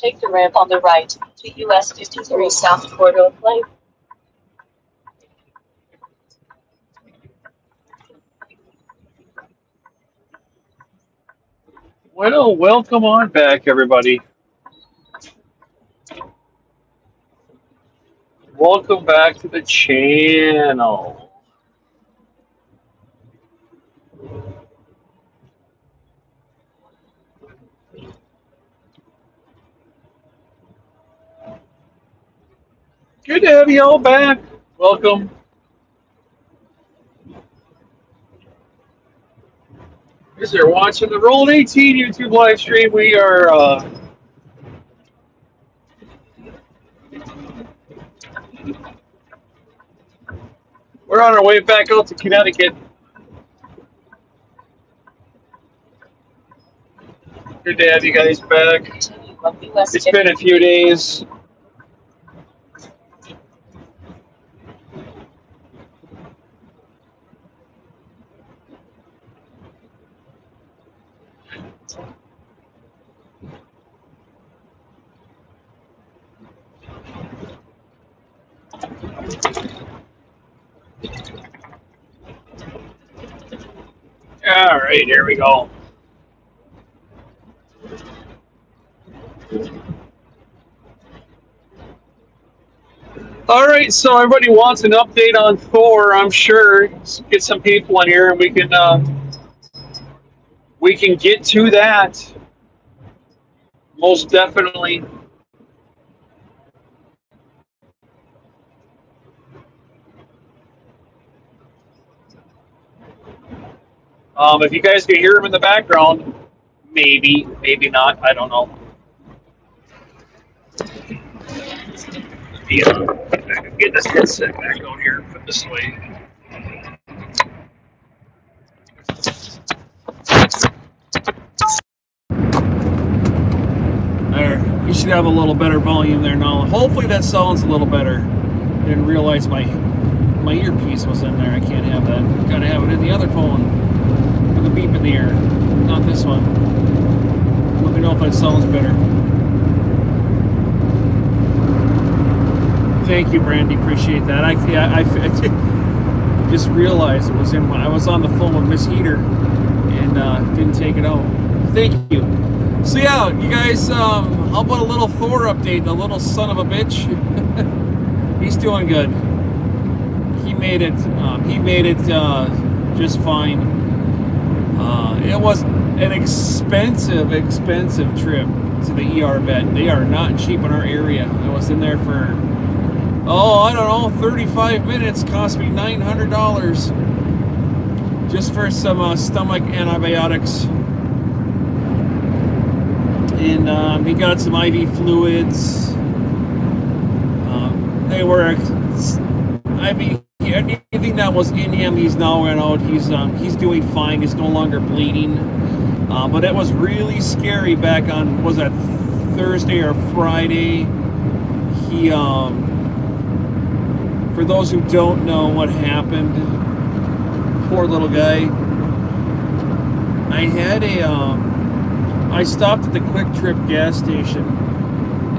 Take the ramp on the right to US 53 South Corridor Lane. Well, welcome on back, everybody. Welcome back to the channel. Good to have you all back. Welcome. As you're watching the Roll 18 YouTube live stream, we are we're on our way back out to Connecticut. Good to have you guys back. It's been a few days. All right, here we go. All right, so everybody wants an update on Thor, I'm sure. Let's get some people in here, and we can get to that. Most definitely. If you guys can hear him in the background, maybe, maybe not. I don't know. Yeah, get this headset back out here. Put this away. There, you should have a little better volume there now. Hopefully that sounds a little better. Didn't realize my earpiece was in there. I can't have that. Gotta have it in the other phone with a beep in the ear, not this one. Let me know if that sounds better. Thank you, Brandy. Appreciate that. I just realized it was in I was on the phone with Miss Heater and didn't take it out. Thank you. So yeah, you guys, how about a little Thor update? The little son of a bitch. He's doing good. He made it. Just fine. It was an expensive trip to the ER vet. They are not cheap in our area. I was in there for, I don't know, 35 minutes. Cost me $900 just for some stomach antibiotics. And he got some IV fluids. They were, anything that was in him, he's now ran out. He's doing fine. He's no longer bleeding. But it was really scary back on, was that Thursday or Friday? He, for those who don't know what happened, poor little guy. I stopped at the Quick Trip gas station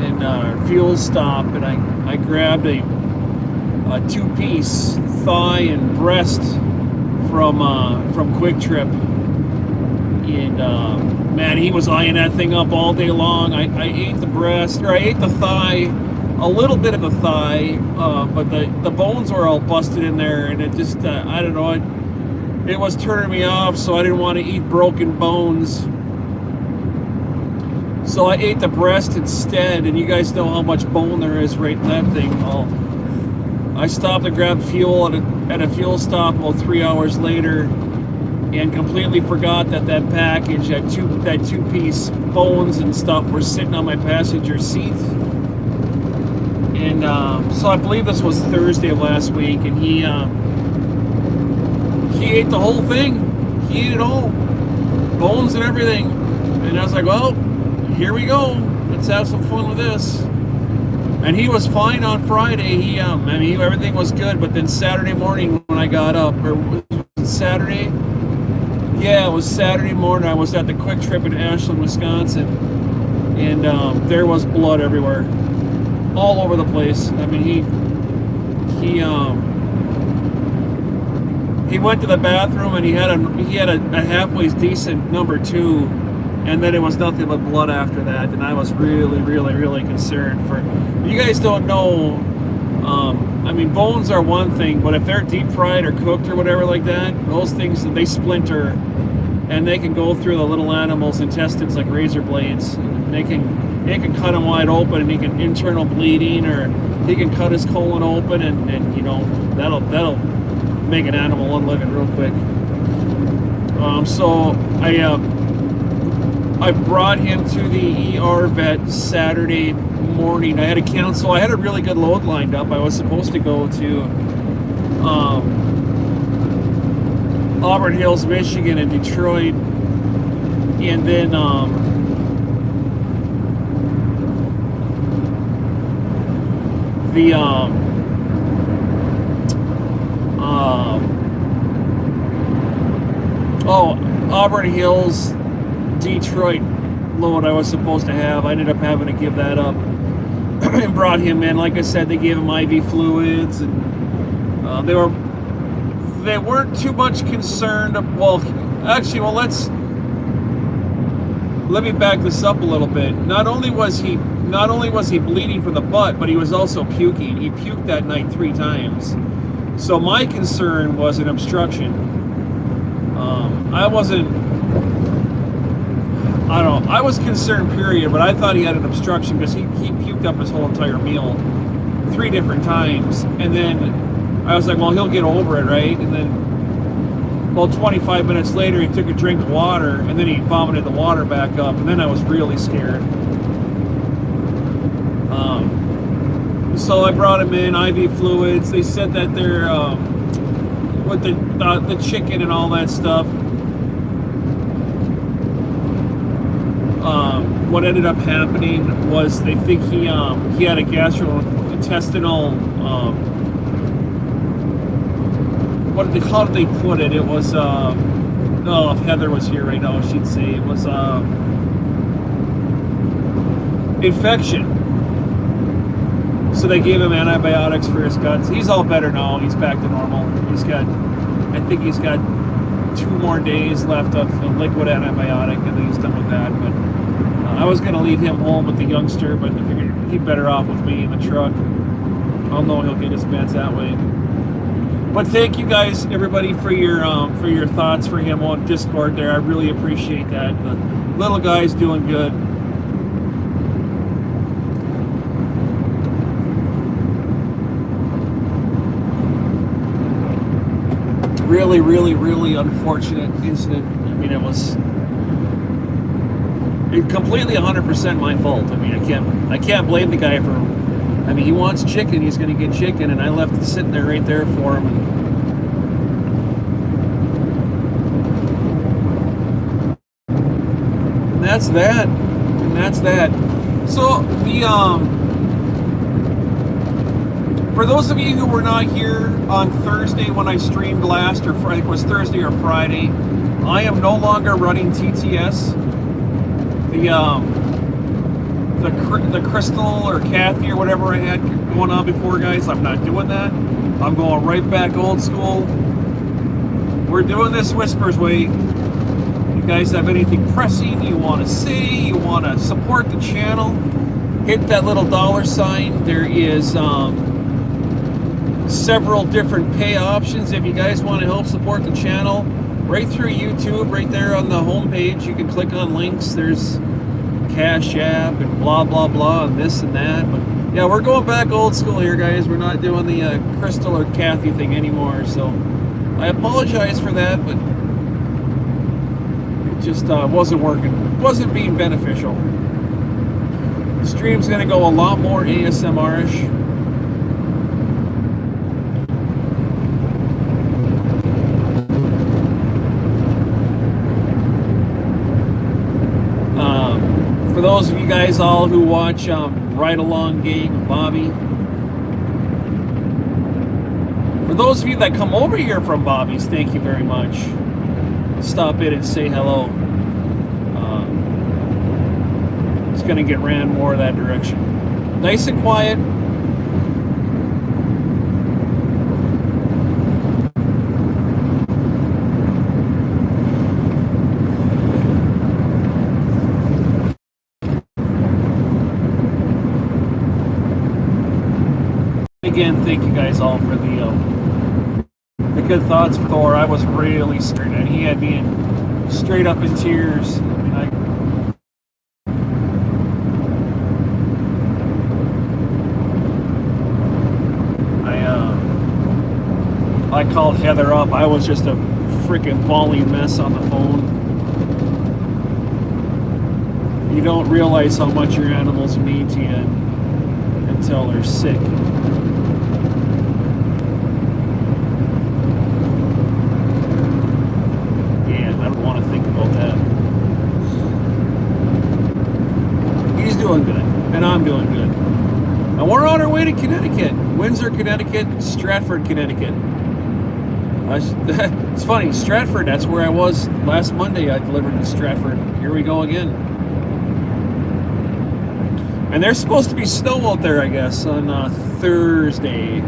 and fuel stop, and I grabbed a two-piece thigh and breast from Quick Trip, and man, he was eyeing that thing up all day long. I ate the breast, or I ate the thigh, a little bit of the thigh, but the bones were all busted in there, and it just I don't know, it was turning me off, so I didn't want to eat broken bones. So I ate the breast instead, and you guys know how much bone there is right in that thing. I stopped to grab fuel at a fuel stop about 3 hours later, and completely forgot that package, that two-piece bones and stuff were sitting on my passenger seat. And so I believe this was Thursday of last week, and he ate the whole thing. He ate it all, bones and everything. And I was like, well, here we go. Let's have some fun with this. And he was fine on Friday. Everything was good. But then Saturday morning when I got up, or was it Saturday? Yeah, it was Saturday morning. I was at the Quick Trip in Ashland, Wisconsin. and there was blood everywhere, all over the place. I mean, he went to the bathroom and he had a halfway decent number 2, and then it was nothing but blood after that. And I was really, really, really concerned for. You guys don't know. I mean, bones are one thing, but if they're deep fried or cooked or whatever like that, those things, they splinter, and they can go through the little animal's intestines like razor blades. And it can cut him wide open, and he can internal bleeding, or he can cut his colon open, and you know that'll make an animal unliving real quick. So I brought him to the ER vet Saturday morning. I had to cancel. I had a really good load lined up. I was supposed to go to Auburn Hills, Michigan, and Detroit, and then Auburn Hills, Detroit load I was supposed to have. I ended up having to give that up and brought him in. Like I said, they gave him IV fluids, and they weren't too much concerned. Let me back this up a little bit. Not only was he bleeding from the butt, but he was also puking. He puked that night 3 times. So my concern was an obstruction. I was concerned, period, but I thought he had an obstruction because he puked up his whole entire meal 3 different times. And then I was like, well, he'll get over it, right? And then, 25 minutes later, he took a drink of water, and then he vomited the water back up, and then I was really scared. So I brought him in, IV fluids. They said that they're, with the chicken and all that stuff, what ended up happening was they think he had a gastrointestinal, how did they put it? It was, if Heather was here right now, she'd say it was infection. So they gave him antibiotics for his guts. He's all better now. He's back to normal. I think he's got 2 more days left of a liquid antibiotic, and then he's done with that. But I was going to leave him home with the youngster, but I figured he'd better off with me in the truck. I'll know he'll get his meds that way. But thank you guys, everybody, for your thoughts for him on Discord there. I really appreciate that. The little guy's doing good. Really, really, really unfortunate incident. I mean, it was completely 100% my fault. I mean, I can't blame the guy for. I mean, he wants chicken. He's going to get chicken, and I left it sitting there right there for him. And that's that. So for those of you who were not here on Thursday when I streamed last, or I think it was Thursday or Friday, I am no longer running TTS. The Crystal or Kathy or whatever I had going on before, guys, I'm not doing that. I'm going right back old school. We're doing this Whispers way. You guys have anything pressing you want to say, you want to support the channel, hit that little $sign. There is several different pay options if you guys want to help support the channel. Right through YouTube, right there on the homepage, you can click on links. There's Cash App and blah blah blah and this and that. But yeah, we're going back old school here, guys. We're not doing the Crystal or Kathy thing anymore. So I apologize for that, but it just wasn't working. Wasn't being beneficial. The stream's gonna go a lot more ASMR-ish. For those of you guys all who watch Ride Along Gang with Bobby, for those of you that come over here from Bobby's, thank you very much. Stop in and say hello. going to get ran more that direction. Nice and quiet. Again, thank you guys all for the good thoughts for Thor. I was really scared, and he had me straight up in tears. I mean, I called Heather up. I was just a freaking bawling mess on the phone. You don't realize how much your animals mean to you until they're sick. Yeah, I don't want to think about that. He's doing good, and I'm doing good. And we're on our way to Connecticut. Windsor, Connecticut, Stratford, Connecticut. It's funny, Stratford, that's where I was last Monday. I delivered to Stratford. Here we go again. And there's supposed to be snow out there, I guess, on Thursday.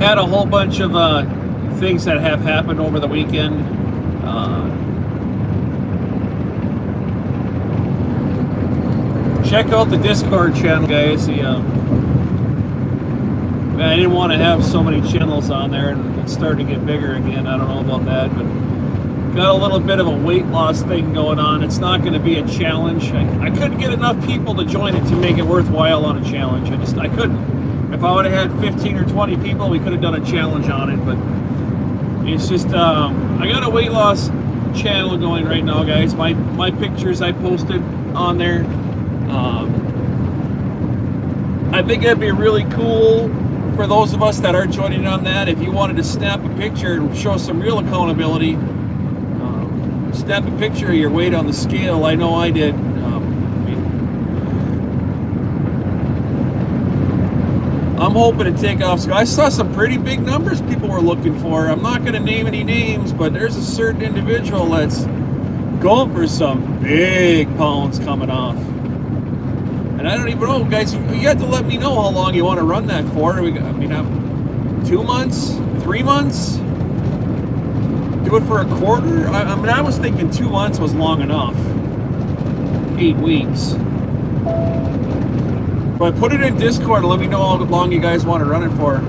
Had a whole bunch of things that have happened over the weekend. Check out the Discord channel, guys. I didn't want to have so many channels on there, and it's starting to get bigger again. I don't know about that, but got a little bit of a weight loss thing going on. It's not going to be a challenge. I couldn't get enough people to join it to make it worthwhile on a challenge. I couldn't. If I would have had 15 or 20 people, we could have done a challenge on it, but it's just, I got a weight loss channel going right now, guys. My pictures I posted on there. I think it'd be really cool for those of us that are joining on that. If you wanted to snap a picture and show some real accountability, snap a picture of your weight on the scale. I know I did. I'm hoping to take off. So I saw some pretty big numbers people were looking for. I'm not going to name any names, but there's a certain individual that's going for some big pounds coming off. And I don't even know, guys. You have to let me know how long you want to run that for. I mean, 2 months, 3 months. Do it for a quarter. I mean, I was thinking 2 months was long enough. 8 weeks. But put it in Discord and let me know how long you guys want to run it for.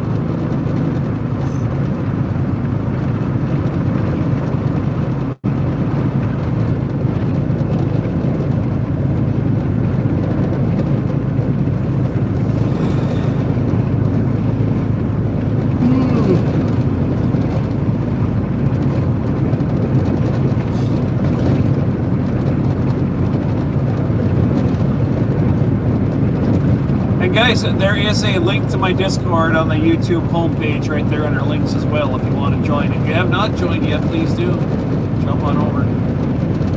Guys, there is a link to my Discord on the YouTube homepage right there under links as well if you want to join. If you have not joined yet, please do. Jump on over.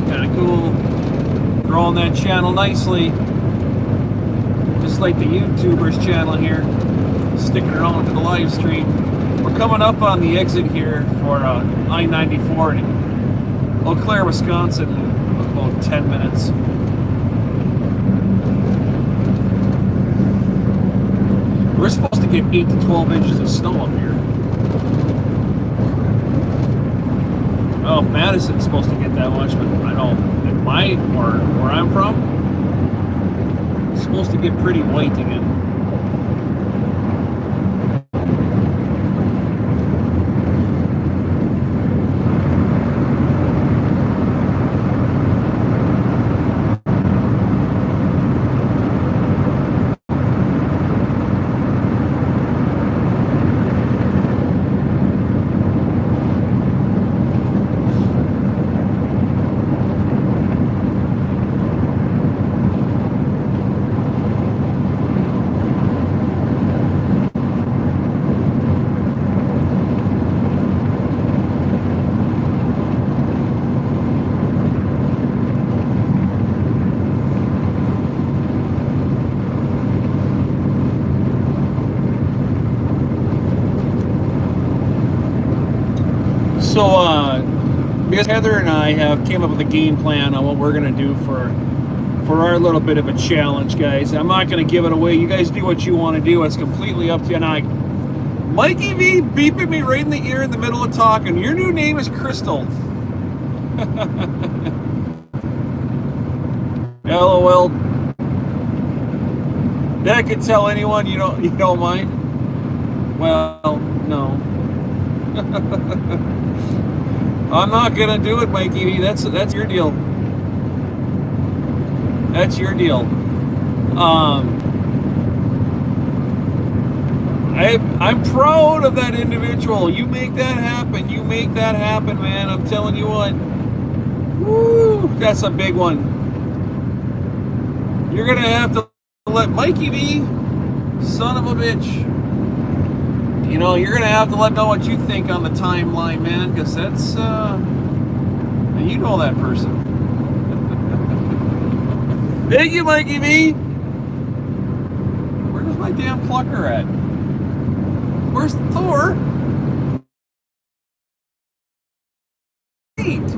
Kind of cool. Growing that channel nicely. Just like the YouTubers channel here. Sticking around for the live stream. We're coming up on the exit here for I-94 in Eau Claire, Wisconsin in about 10 minutes. We're supposed to get 8 to 12 inches of snow up here. know if Madison's supposed to get that much, but I know in where I'm from, it's supposed to get pretty white again. So, because Heather and I have came up with a game plan on what we're gonna do for our little bit of a challenge, guys. I'm not gonna give it away. You guys do what you want to do. It's completely up to you. And Mikey V beeping me right in the ear in the middle of talking. Your new name is Crystal. LOL. That could tell anyone you don't mind. Well, no. I'm not gonna do it, Mikey V. That's your deal. That's your deal. I'm proud of that individual. You make that happen. You make that happen, man. I'm telling you what. Woo! That's a big one. You're gonna have to let Mikey V, son of a bitch. You know, you're gonna have to let know what you think on the timeline, man, because that's you know that person. Thank you, Mikey V. Where's my damn plucker at? Where's Thor? Wait.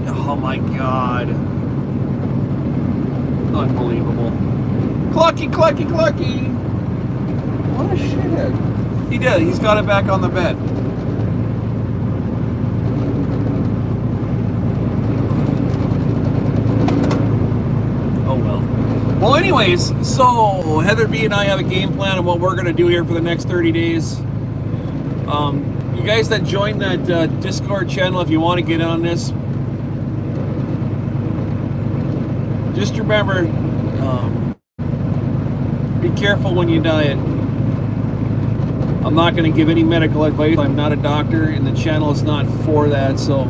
Oh my god. Unbelievable. Clucky, clucky, clucky. What a shithead. He did. He's got it back on the bed. Oh well. Well, anyways, so Heather B and I have a game plan of what we're going to do here for the next 30 days. You guys that join that Discord channel, if you want to get on this, just remember, be careful when you diet. I'm not going to give any medical advice. I'm not a doctor, and the channel is not for that. So,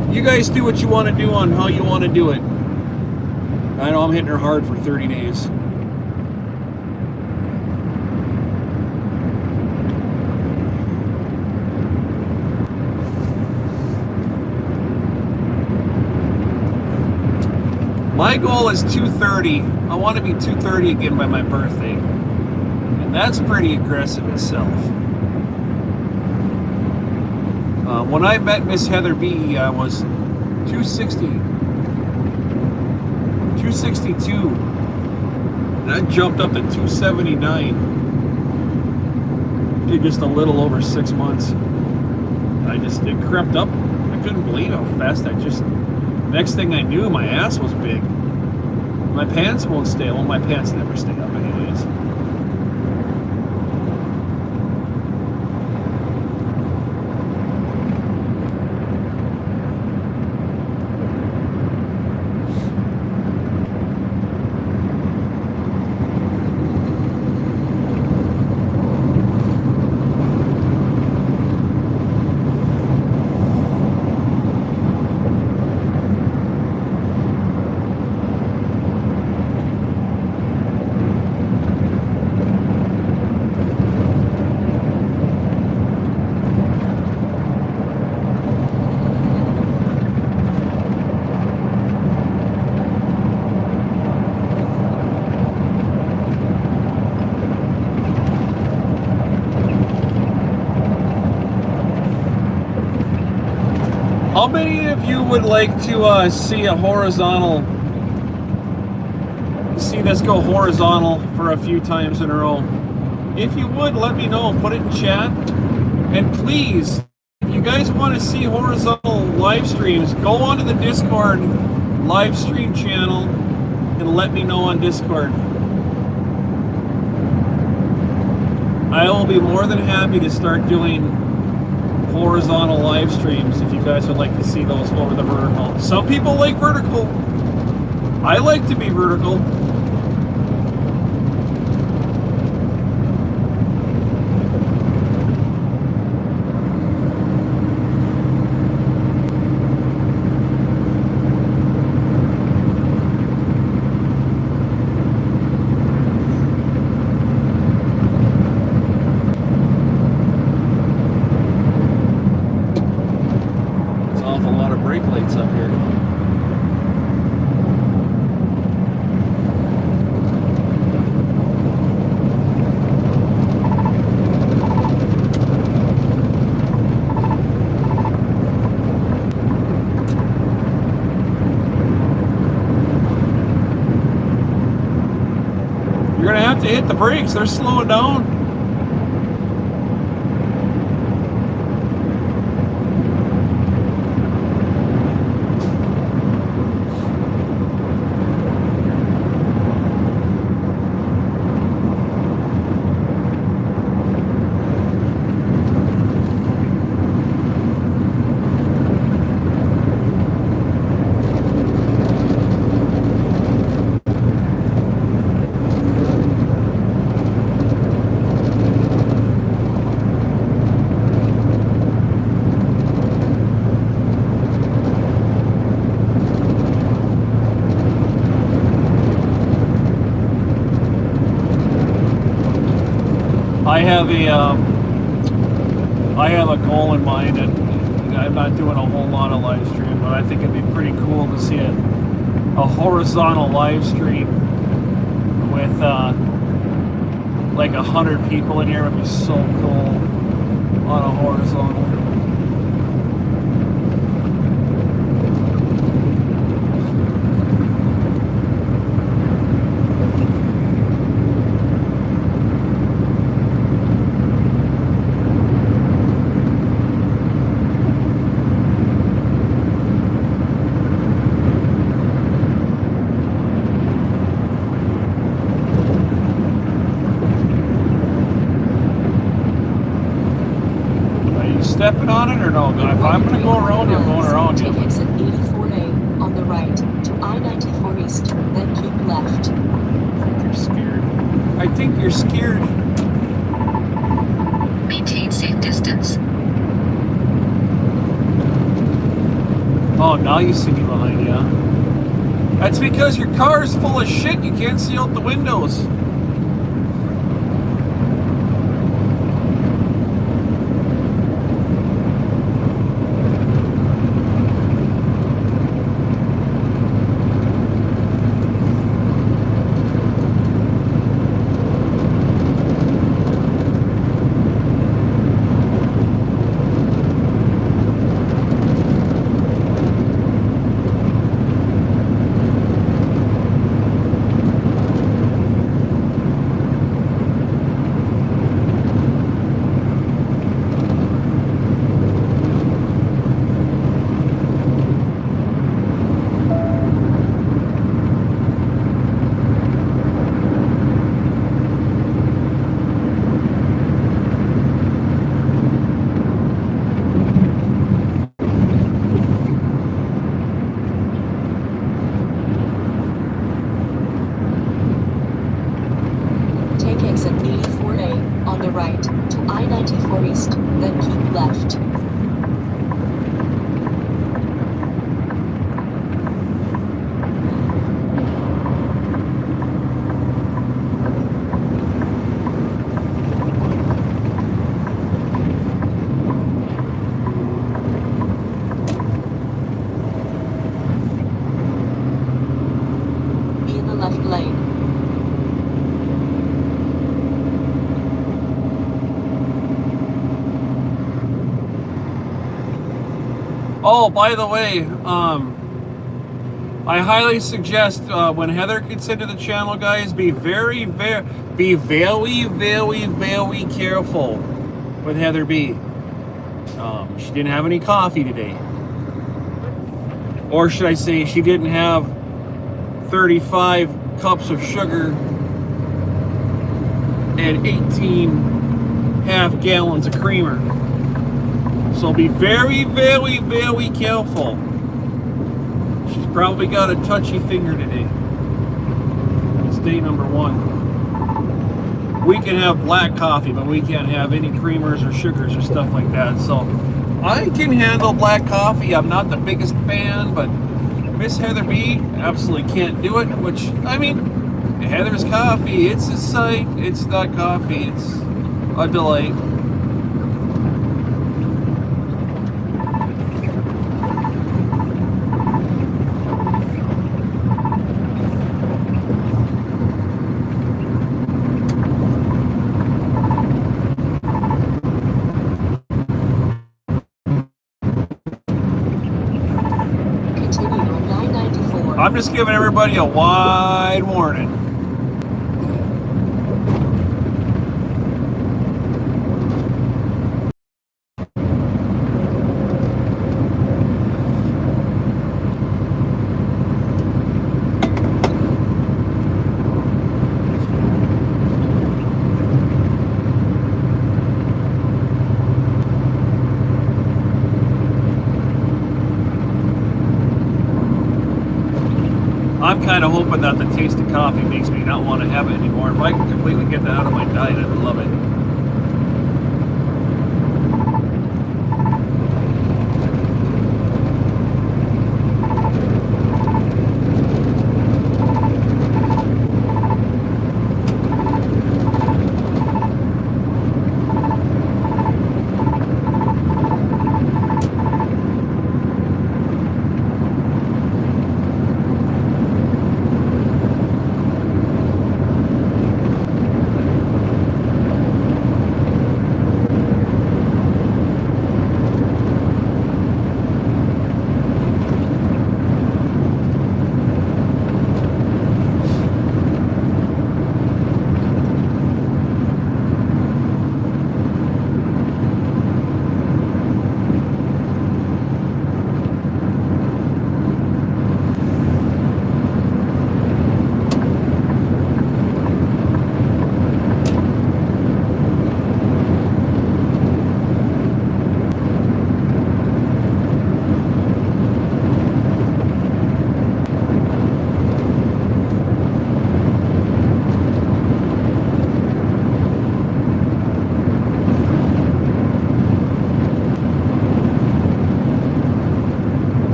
you guys do what you want to do on how you want to do it. I know I'm hitting her hard for 30 days. My goal is 230. I want to be 230 again by my birthday. And that's pretty aggressive itself. When I met Miss Heather B, I was 260. 262. And I jumped up to 279 in just a little over 6 months. It crept up. I couldn't believe how fast next thing I knew, my ass was big. My pants won't stay. Well, my pants never stay up anyways. How many of you would like to see a horizontal? See this go horizontal for a few times in a row. If you would, let me know. Put it in chat. And please, if you guys want to see horizontal live streams, go onto the Discord live stream channel and let me know on Discord. I will be more than happy to start doing horizontal live streams if you guys would like to see those over the vertical. Some people like vertical. I like to be vertical. To hit the brakes, they're slowing down. I have a goal in mind, and I'm not doing a whole lot of live stream, but I think it'd be pretty cool to see a horizontal live stream with like 100 people in here. Would be so cool on a horizontal. Stepping on it or no? If I'm going to go around, you're going around. Take exit 84A on the right to I-94 East, then keep left. I think you're scared. I think you're scared. Maintain safe distance. Oh, now you see me behind you. That's because your car is full of shit. You can't see out the windows. Oh, by the way, I highly suggest when Heather gets into the channel, guys, be very careful with Heather B. She didn't have any coffee today. Or should I say she didn't have 35 cups of sugar and 18 half gallons of creamer. So be very careful. She's probably got a touchy finger today. It's day number 1. We can have black coffee, but we can't have any creamers or sugars or stuff like that. So I can handle black coffee. I'm not the biggest fan, but Miss Heather B absolutely can't do it, which, I mean, Heather's coffee, it's a sight. It's not coffee. It's a delight. I'm just giving everybody a wide warning. I'm kind of hoping that the taste of coffee makes me not want to have it anymore. If I can completely get that out of my diet, I'd love it.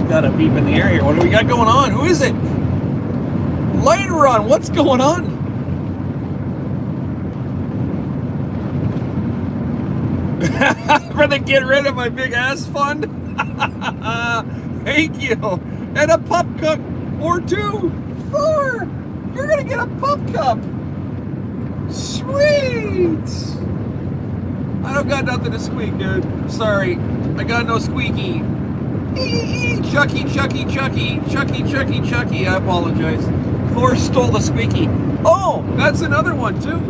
Got a beep in the air here. What do we got going on? Who is it? Light run. What's going on? For the get rid of my big ass fund. Thank you. And a pup cup or 2. Thor, you're gonna get a pup cup. Sweet. I don't got nothing to squeak, dude. Sorry, I got no squeaky. Chucky. I apologize. Thor stole the squeaky. Oh, that's another one too.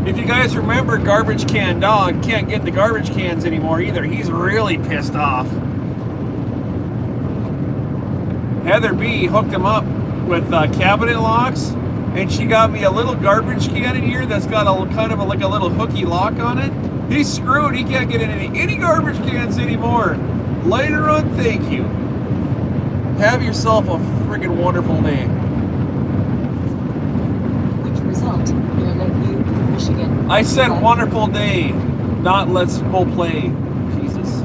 If you guys remember, Garbage Can Dog can't get the garbage cans anymore either. He's really pissed off. Heather B hooked him up with cabinet locks, and she got me a little garbage can in here that's got a kind of like a little hooky lock on it. He's screwed. He can't get in any garbage cans anymore. Later on, thank you. Have yourself a friggin' wonderful day. Which result near Lakeview, Michigan. I said wonderful day, not let's go play. Jesus.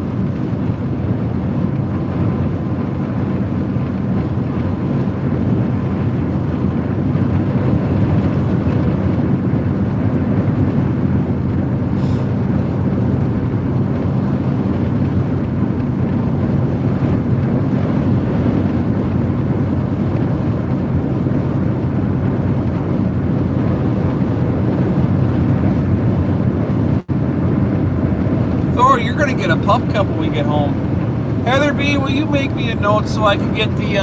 You're gonna get a pup cup when we get home. Heather B, will you make me a note so I can get the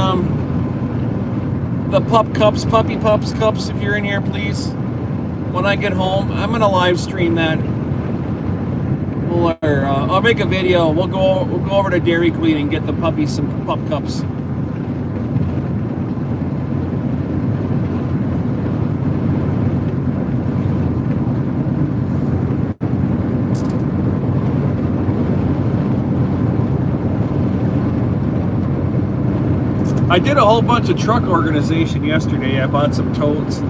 puppy pups cups if you're in here, please? When I get home, I'm gonna live stream that. I'll make a video. We'll go over to Dairy Queen and get the puppies some pup cups. I did a whole bunch of truck organization yesterday. I bought some totes,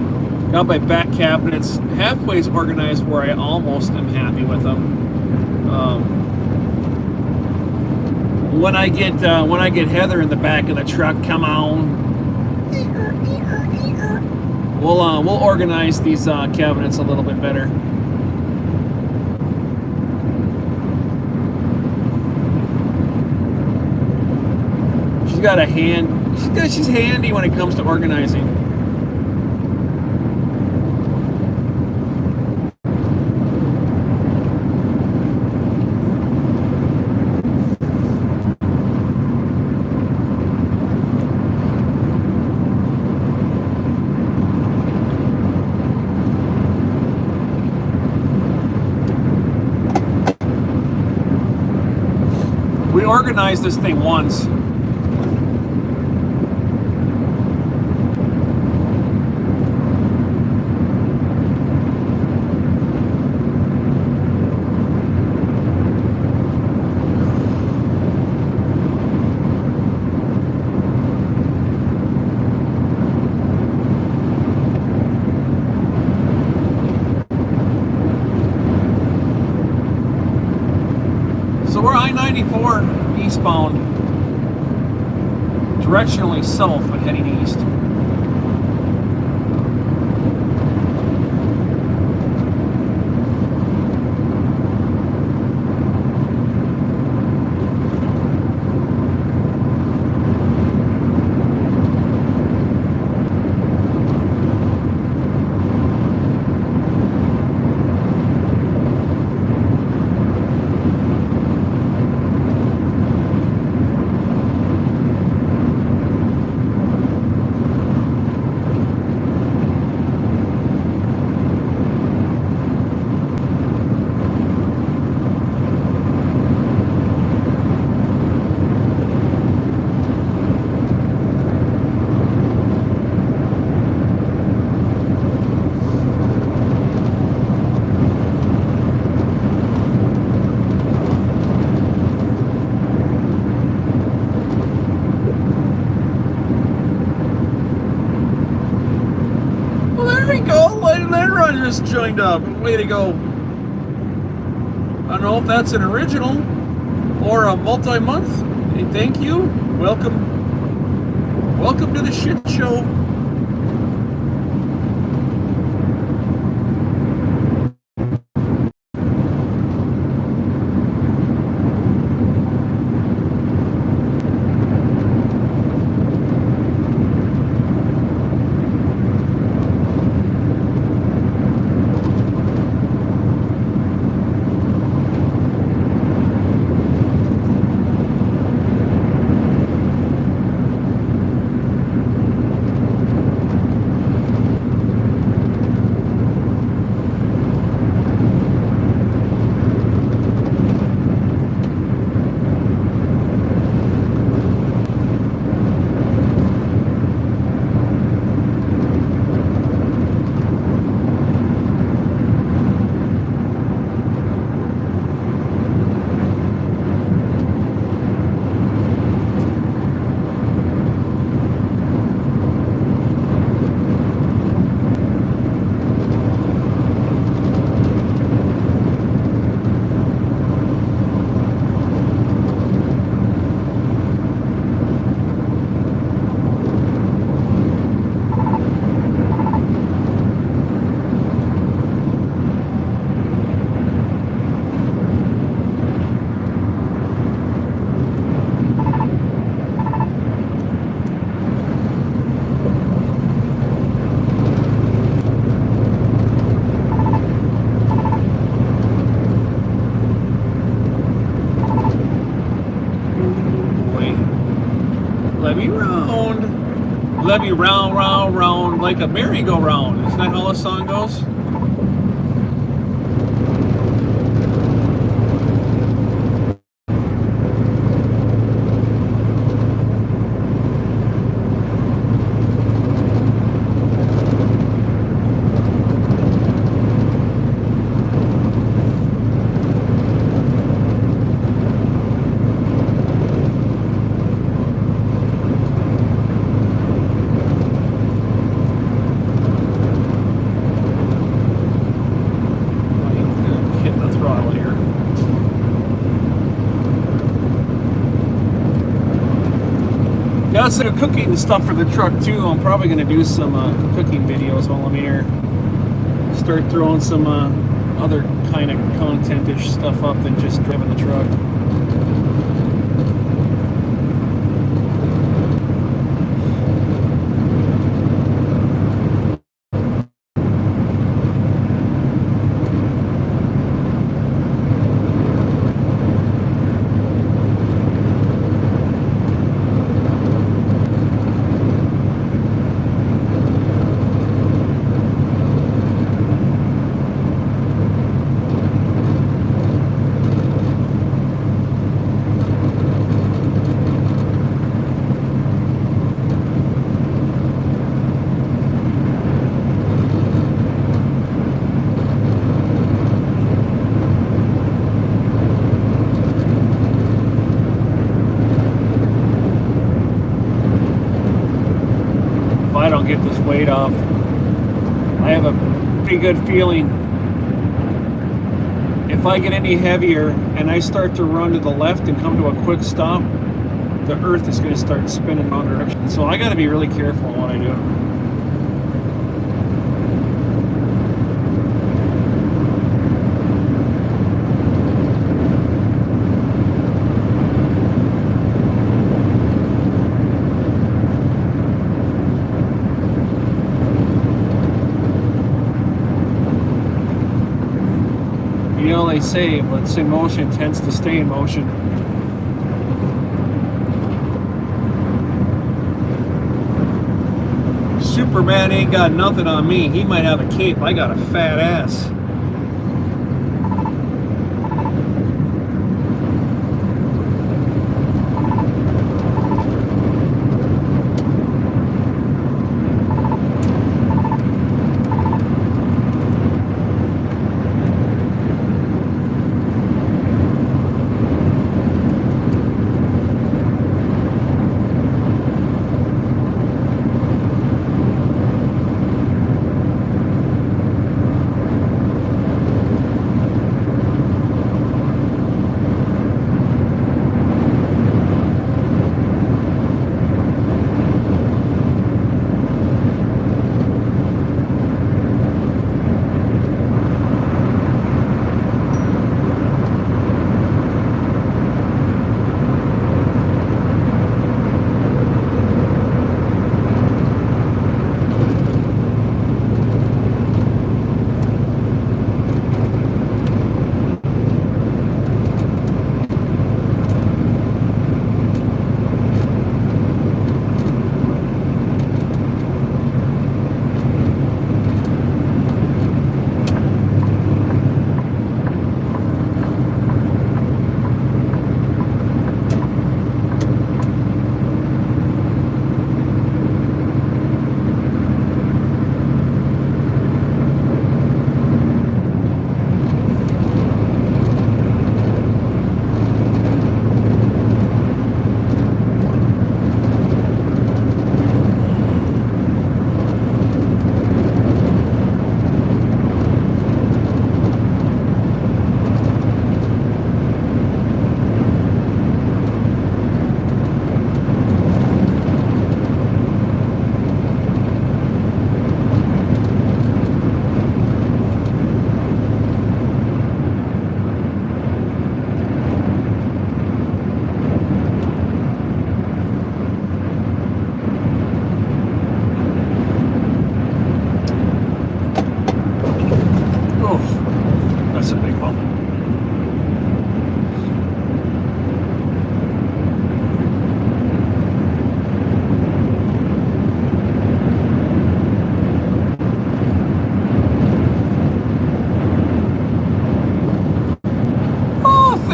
got my back cabinets halfway organized where I almost am happy with them. When I get Heather in the back of the truck, come on, we'll organize these cabinets a little bit better. She's got a hand. She's handy when it comes to organizing. We organized this thing once. So we're I-94 eastbound, directionally south but heading east. Just joined up. Way to go. I don't know if that's an original or a multi-month. Hey, thank you. Welcome to the shit show. let me round. Let me round, round, round like a merry-go-round. Isn't that how the song goes? Instead of cooking stuff for the truck too, I'm probably going to do some cooking videos while I'm here. Start throwing some other kind of content-ish stuff up than just driving the truck. I don't get this weight off, I have a pretty good feeling if I get any heavier and I start to run to the left and come to a quick stop, the earth is going to start spinning in the wrong direction. So I got to be really careful in what I do. You know, they say what's in motion tends to stay in motion. Superman ain't got nothing on me. He might have a cape. I got a fat ass.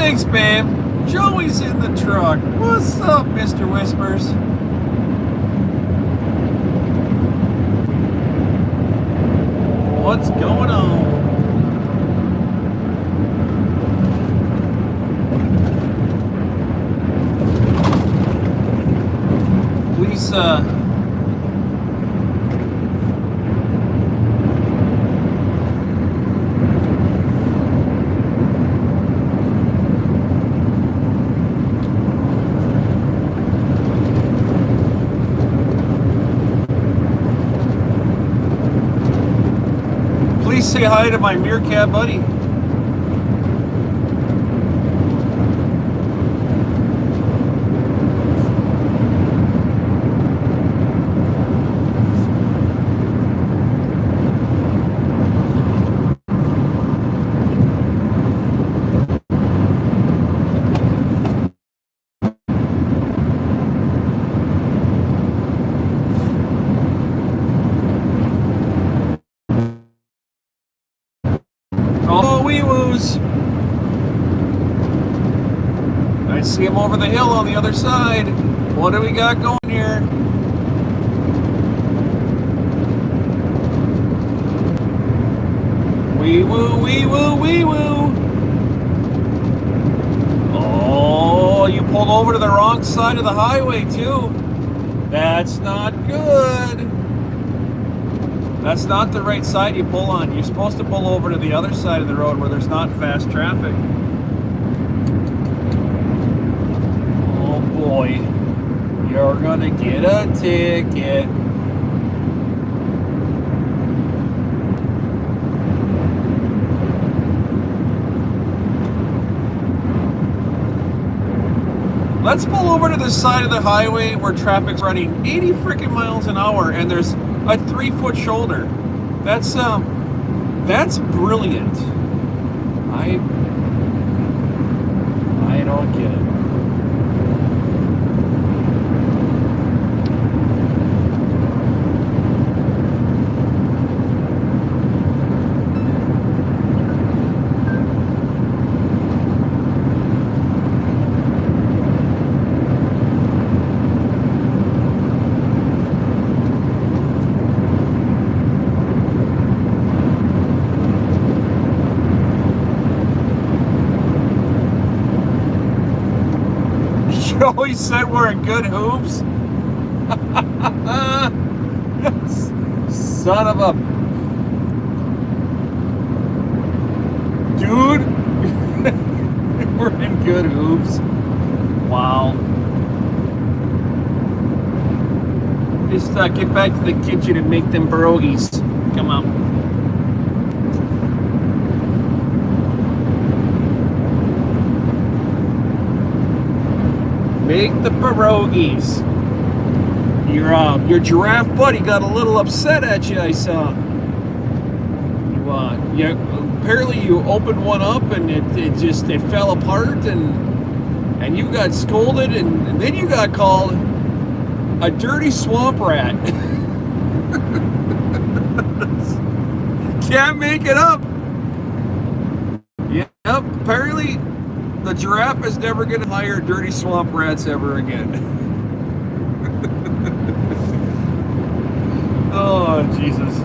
Thanks, babe. Joey's in the truck. What's up, Mr. Whispers? What's going on? Please, please say hi to my meerkat buddy. Oh, wee woos. I see him over the hill on the other side. What do we got going here? Wee woo, wee woo, wee woo. Oh, you pulled over to the wrong side of the highway too. That's not good. That's not the right side you pull on. You're supposed to pull over to the other side of the road where there's not fast traffic. Oh boy. You're gonna get a ticket. Let's pull over to the side of the highway where traffic's running 80 freaking miles an hour and there's a 3-foot shoulder. That's brilliant. I don't get it. Joey said we're in good hooves. Son of a dude. We're in good hooves. Wow. Just get back to the kitchen and make them pierogies. Come on. Make the pierogies. Your giraffe buddy got a little upset at you, I saw. Apparently you opened one up and it fell apart and you got scolded and then you got called a dirty swamp rat. Can't make it up. Yep, apparently the giraffe is never going to hire dirty swamp rats ever again. Oh, Jesus.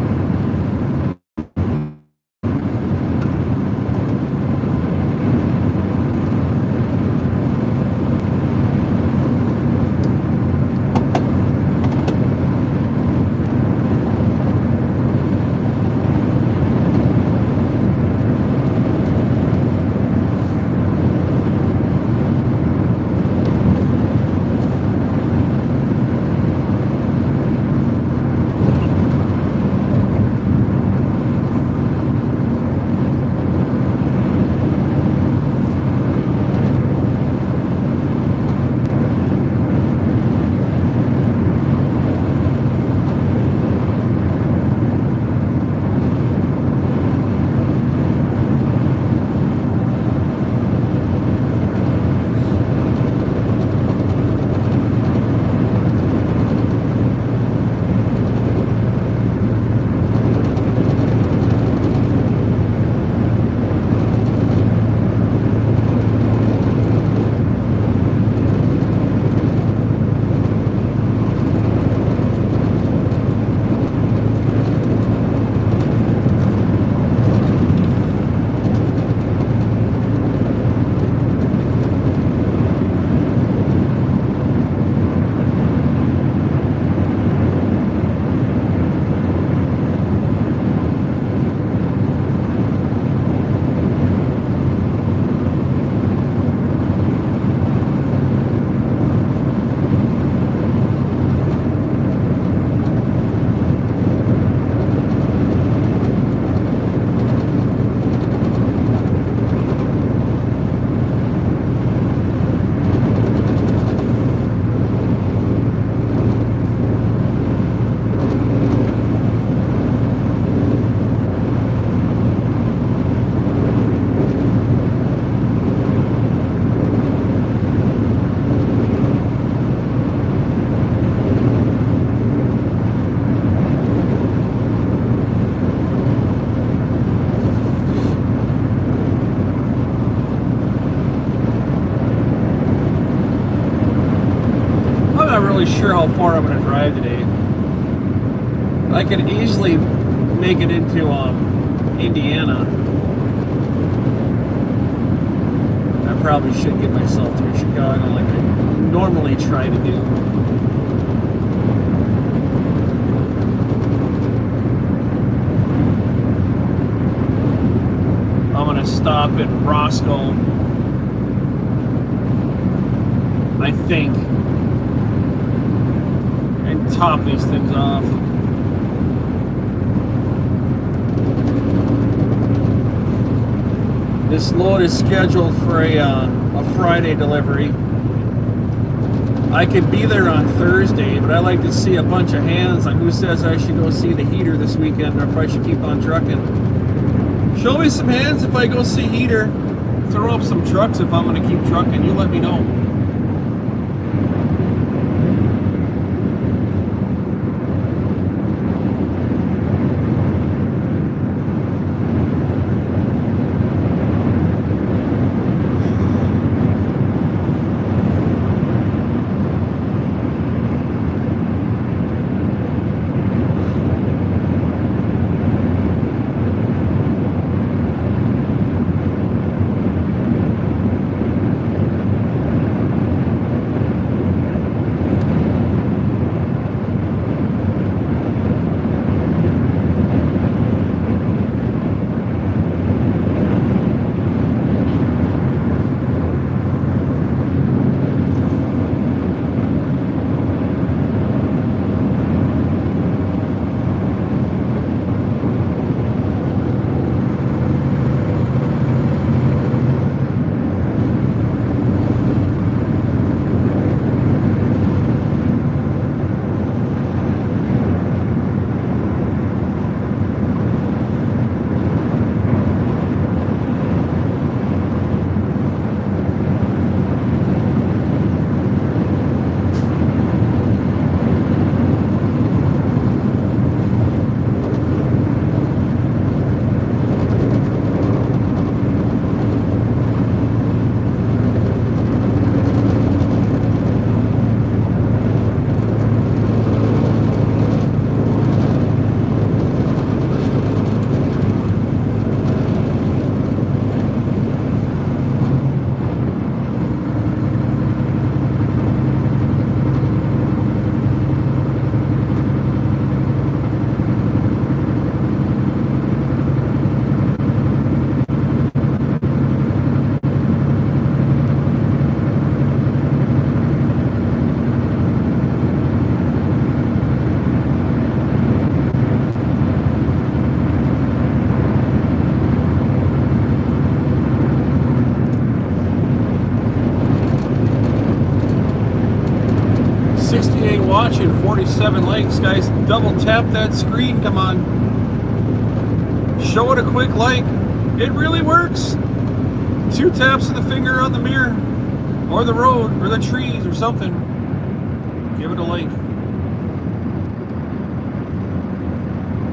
really sure how far I'm going to drive today. I could easily make it into Indiana. I probably should get myself through Chicago like I normally try to do. I'm going to stop at Roscoe, I think, and top these things off. This load is scheduled for a Friday delivery. I could be there on Thursday, but I like to see a bunch of hands on who says I should go see the heater this weekend or if I should keep on trucking. Show me some hands if I go see heater. Throw up some trucks if I'm going to keep trucking. You let me know. Watching 47 likes, guys. Double tap that screen, come on. Show it a quick like. It really works. 2 taps of the finger on the mirror or the road or the trees or something. Give it a like.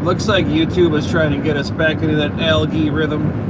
Looks like YouTube is trying to get us back into that algae rhythm.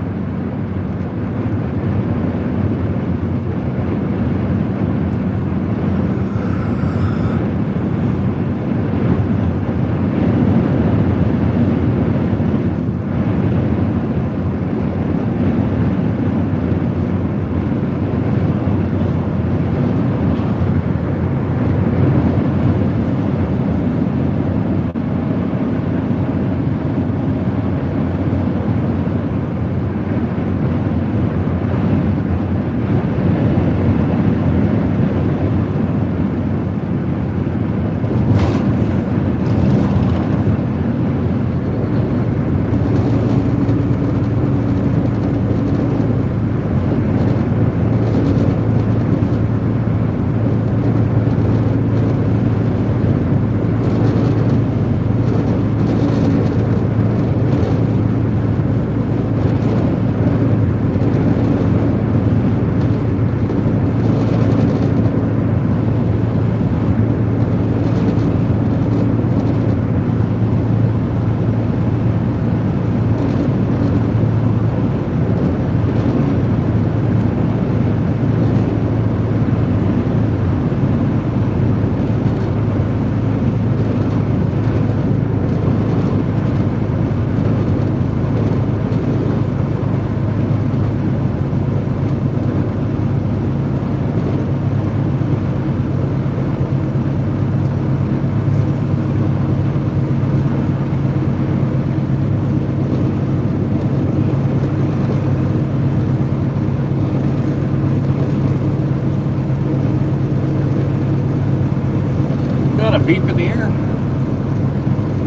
beep in the air.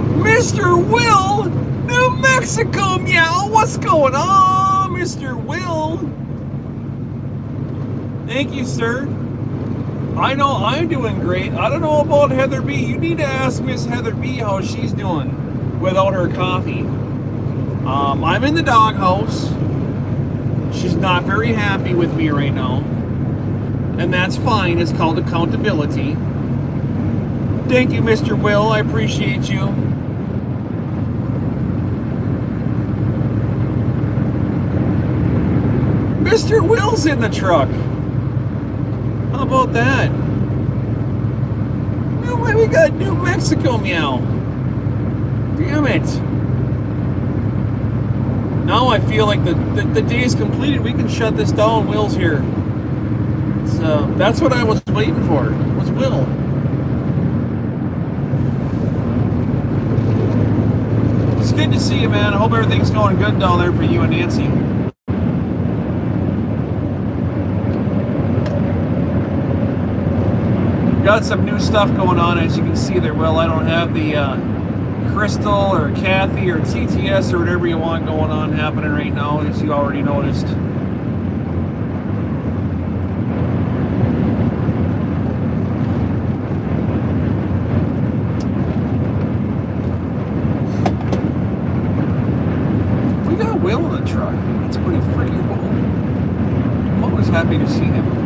Mr. Will, New Mexico, meow. What's going on, Mr. Will? Thank you, sir. I know I'm doing great. I don't know about Heather B. You need to ask Miss Heather B how she's doing without her coffee. I'm in the doghouse. She's not very happy with me right now. And that's fine. It's called accountability. Thank you, Mr. Will. I appreciate you. Mr. Will's in the truck. How about that? We got New Mexico, meow. Damn it. Now I feel like the day is completed. We can shut this down. Will's here. That's what I was waiting for. Was Will. It's good to see you, man. I hope everything's going good down there for you and Nancy. Got some new stuff going on, as you can see there. Well, I don't have the Crystal or Kathy or TTS or whatever you want going on happening right now, as you already noticed. We got Will in the truck. That's pretty freaking cool. I'm always happy to see him.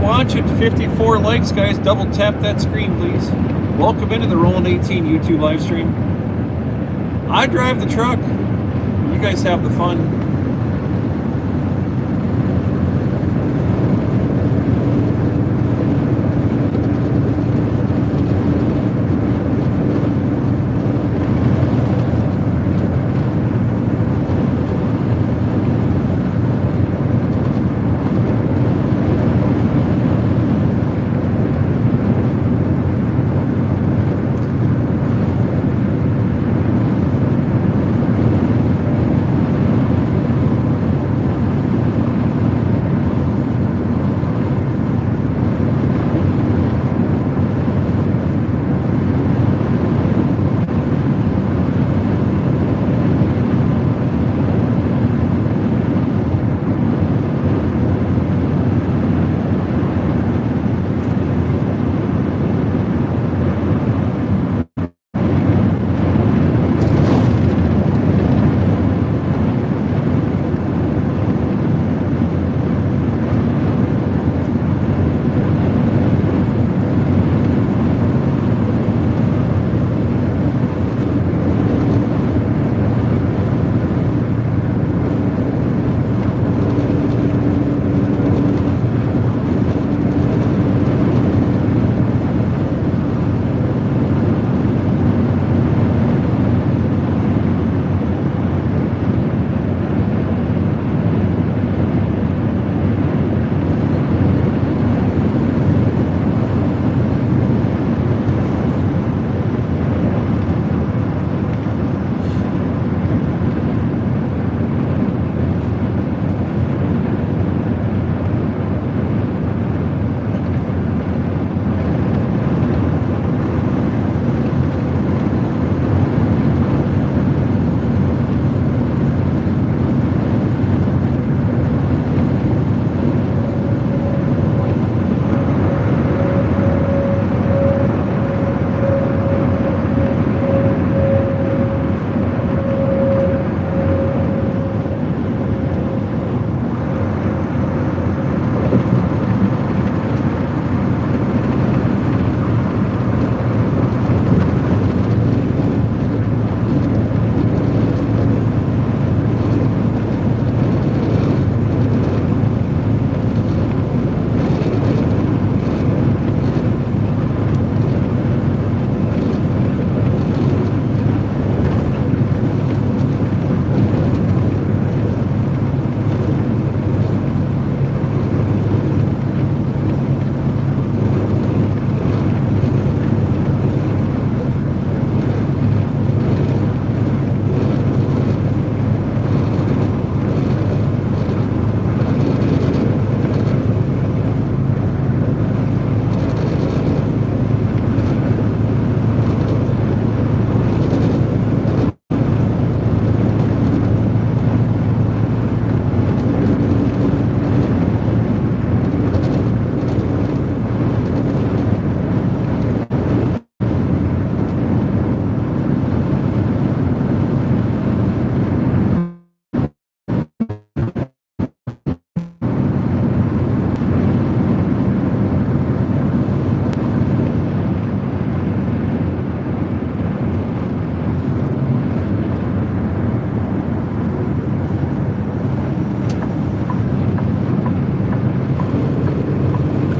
watching. 54 likes, guys. Double tap that screen, please. Welcome into the Rolling 18 YouTube live stream. I drive the truck. You guys have the fun.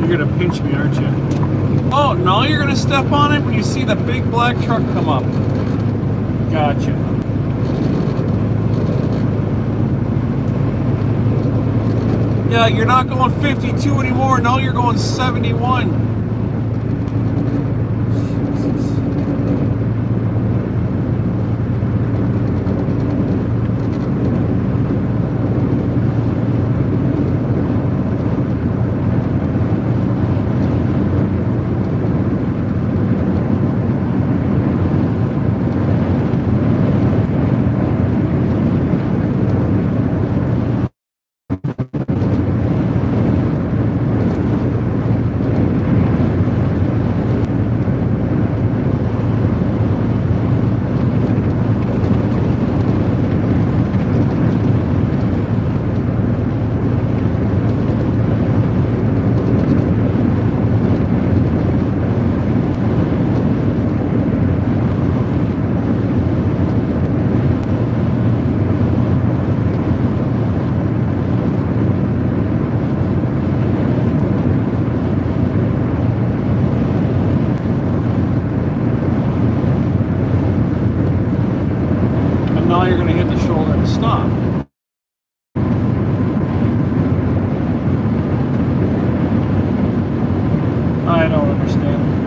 You're gonna pinch me, aren't you? Oh, now you're gonna step on it when you see the big black truck come up. Gotcha. Yeah, you're not going 52 anymore. Now you're going 71. I don't understand.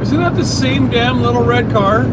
Isn't that the same damn little red car?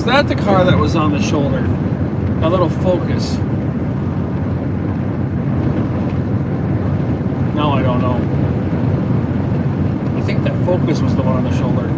Is that the car that was on the shoulder? A little Focus. No, I don't know. I think that Focus was the one on the shoulder.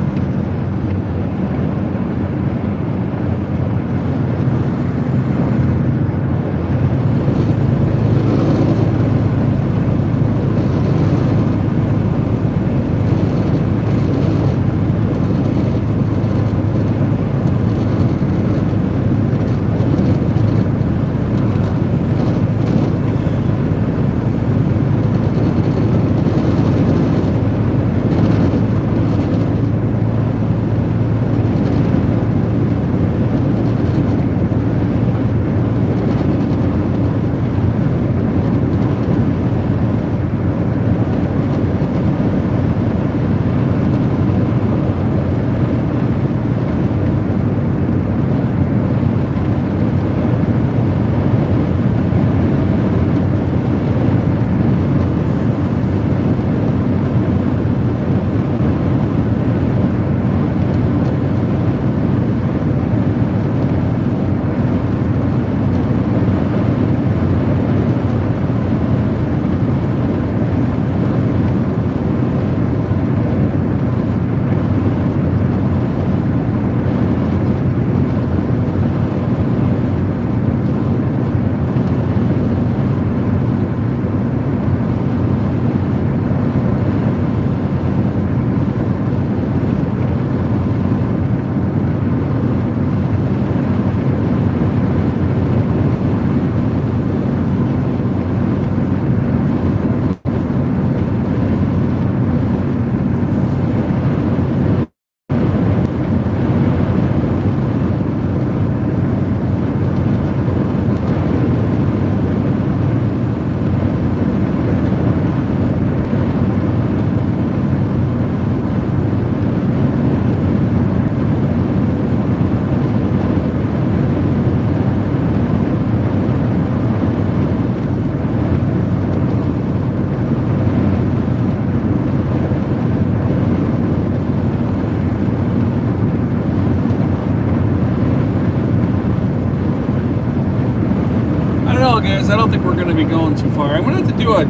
Guys, I don't think we're going to be going too far. I'm going to have to do a,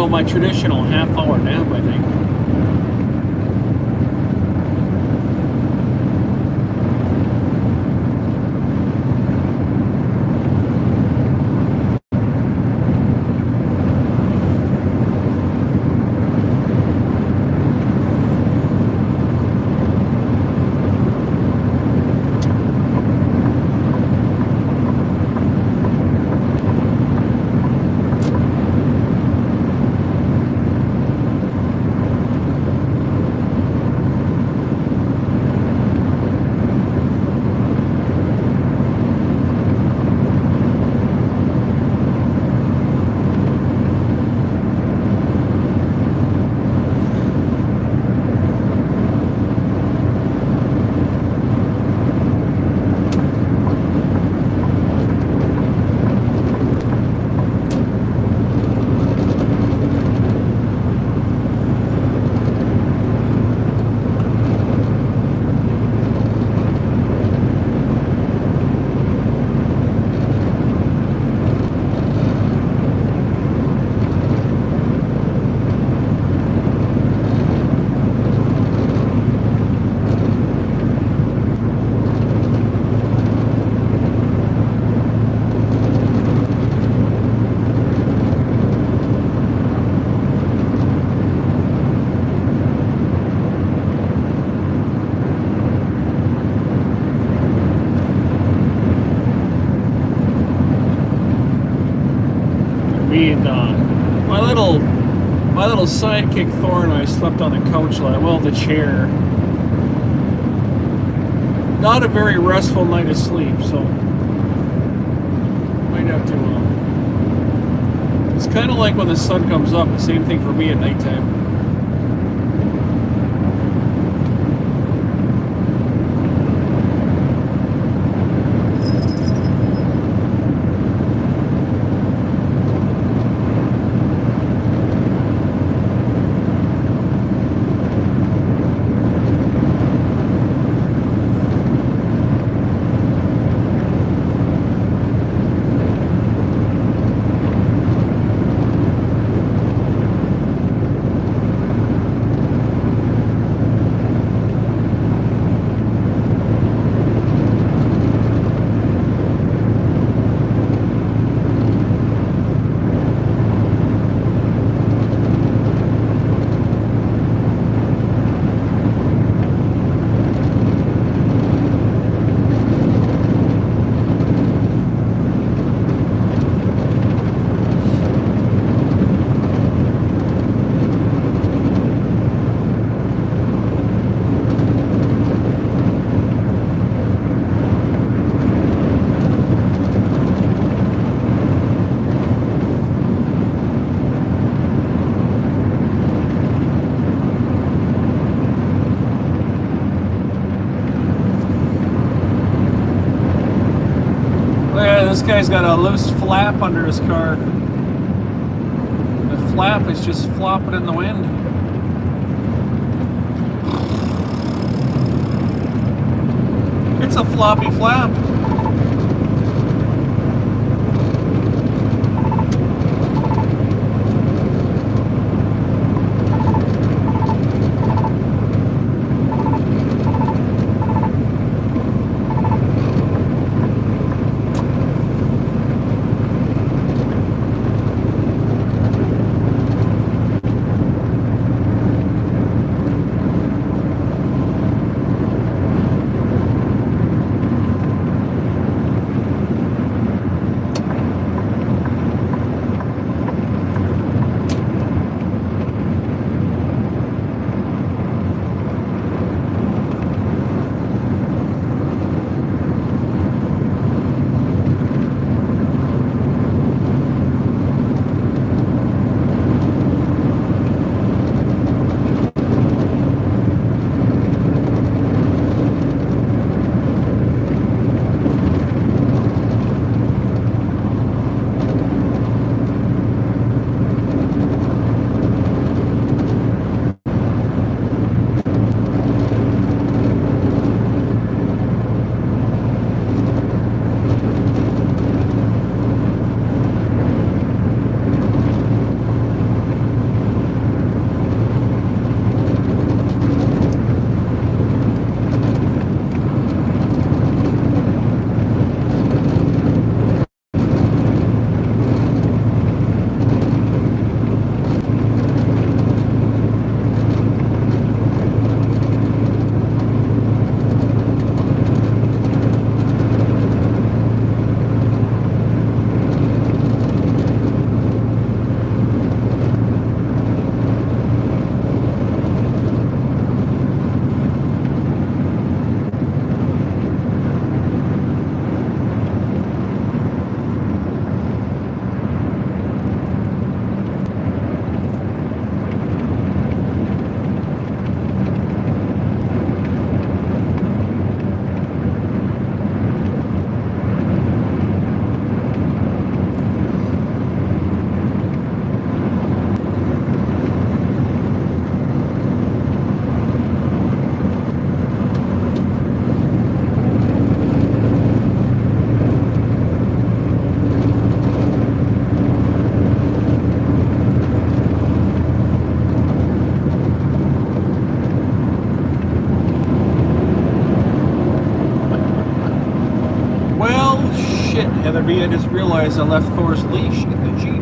my traditional half-hour nap, I think. My little sidekick Thor and I slept on the couch the chair. Not a very restful night of sleep, so might have to. It's kind of like when the sun comes up. The same thing for me at nighttime. guy's got a loose flap under his car. The flap is just flopping in the wind. It's a floppy flap. Heatherby, I just realized I left Thor's leash in the Jeep.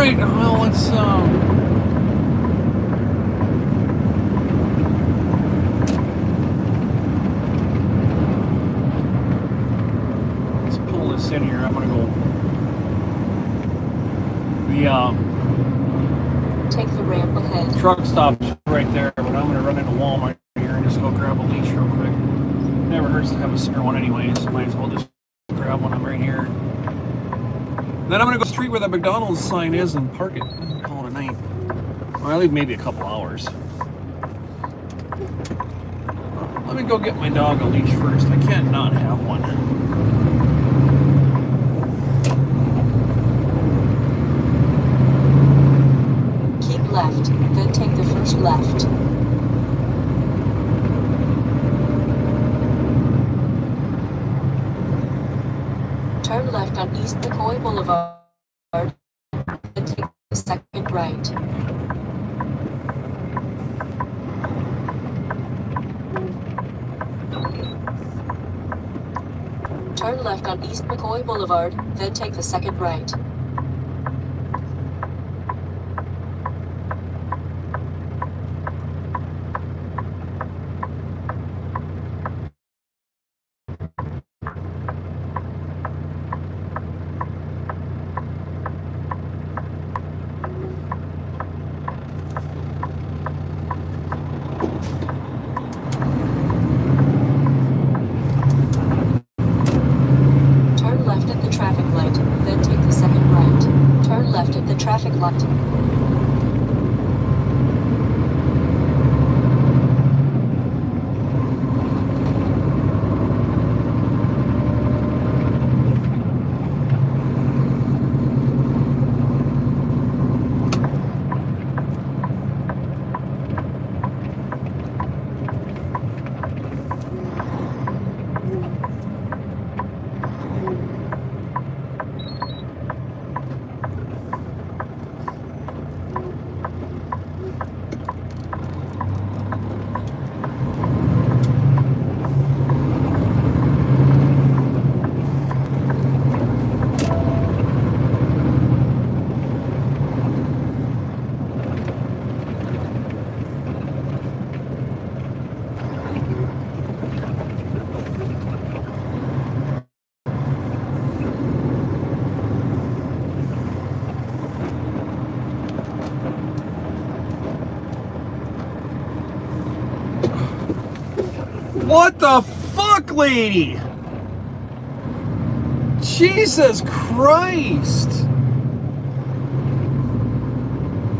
right, well, let's pull this in here. I'm gonna go. Take the ramp ahead. Truck stop's right there, but I'm gonna run into Walmart here and just go grab a leash real quick. Never hurts to have a spare one anyways. Might as well just grab one. I'm right here. Then I'm gonna go straight where the McDonald's sign is and park it and call it a night. Well, I leave maybe a couple hours. Let me go get my dog a leash first. I can't not have one. Keep left, then take the first left. Turn left on East McCoy Boulevard, then take the second right. Turn left on East McCoy Boulevard, then take the second right. Turn left at the traffic light, then take the second right. Turn left at the traffic light. What the fuck, lady? Jesus Christ!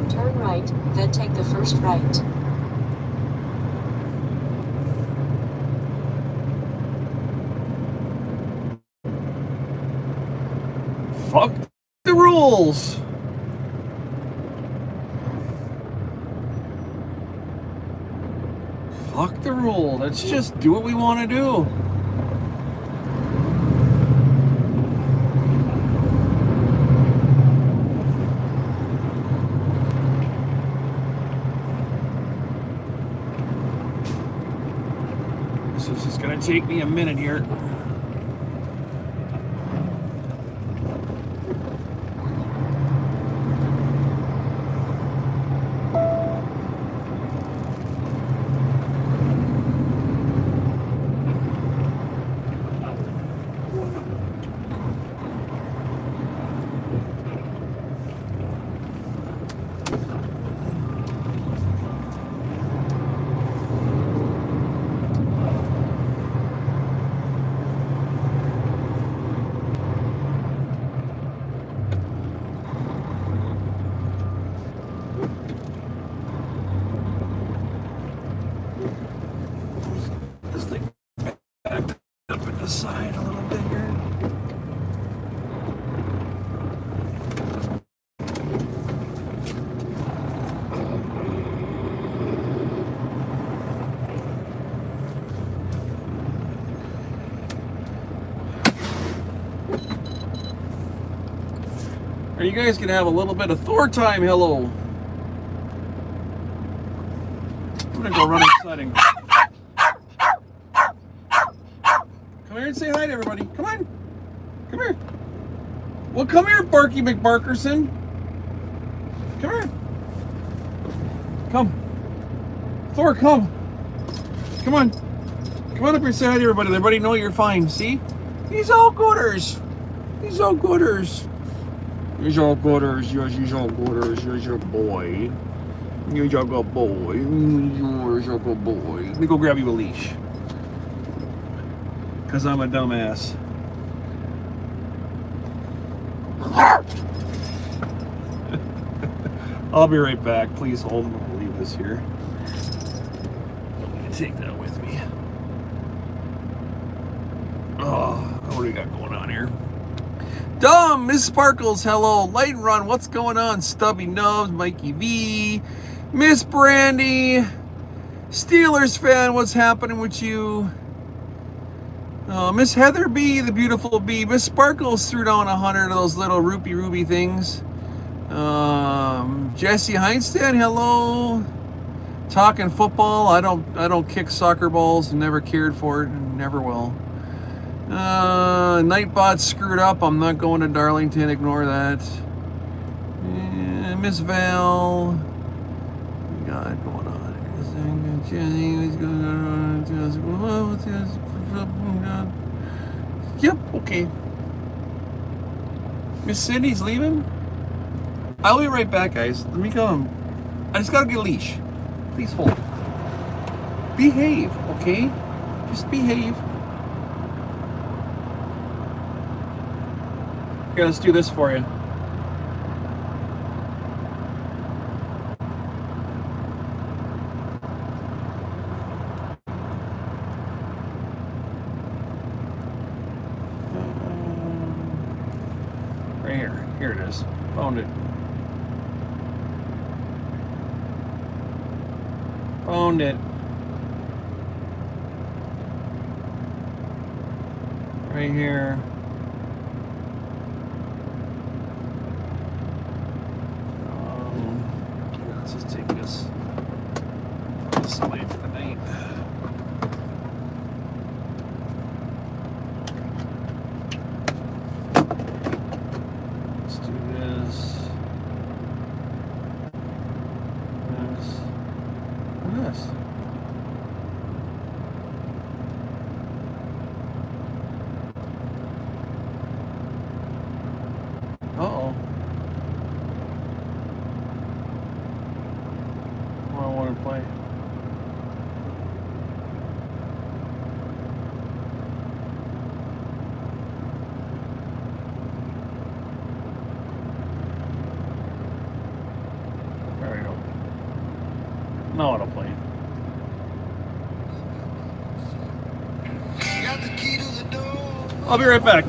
Turn right, then take the first right. Fuck the rules! Fuck the rule. Let's just do what we want to do. This is just gonna take me a minute here. This thing backed up in the side a little bit here. Are you guys gonna have a little bit of Thor time? Hello. I'm gonna go run inside and come here and say hi to everybody. Come on. Come here. Well, come here, Barky McBarkerson. Come here. Come. Thor, come. Come on. Come on up here, say hi to everybody. Let everybody know you're fine. See? He's all gooders. He's all gooders. He's all gooders. Yes, he's all gooders. He's your boy. You're a good boy. You're a good boy. Let me go grab you a leash. Because I'm a dumbass. I'll be right back. Please hold. I'll leave this here. I'm going to take that with me. Oh, what do we got going on here? Dumb, Miss Sparkles, hello. Light Run, what's going on? Stubby Nubs, Mikey V, Miss Brandy, Steelers fan, what's happening with you? Miss Heather B, the beautiful bee. Miss Sparkles threw down 100 of those little ruby things. Jesse Heinstead, hello. Talking football. I don't kick soccer balls. Never cared for it. And never will. Nightbot screwed up. I'm not going to Darlington. Ignore that. Miss Val. What we got going on? Yep. Okay. Miss Cindy's leaving. I'll be right back, guys. Let me go. I just gotta get a leash. Please hold. Behave, okay? Just behave. Here, let's do this for you. Right here. Here it is. Found it. Found it. Right here. Let's just take this away for the night. Let's do this. This. Uh-oh. What do I want to play? There we go. Now it'll play. I'll be right back.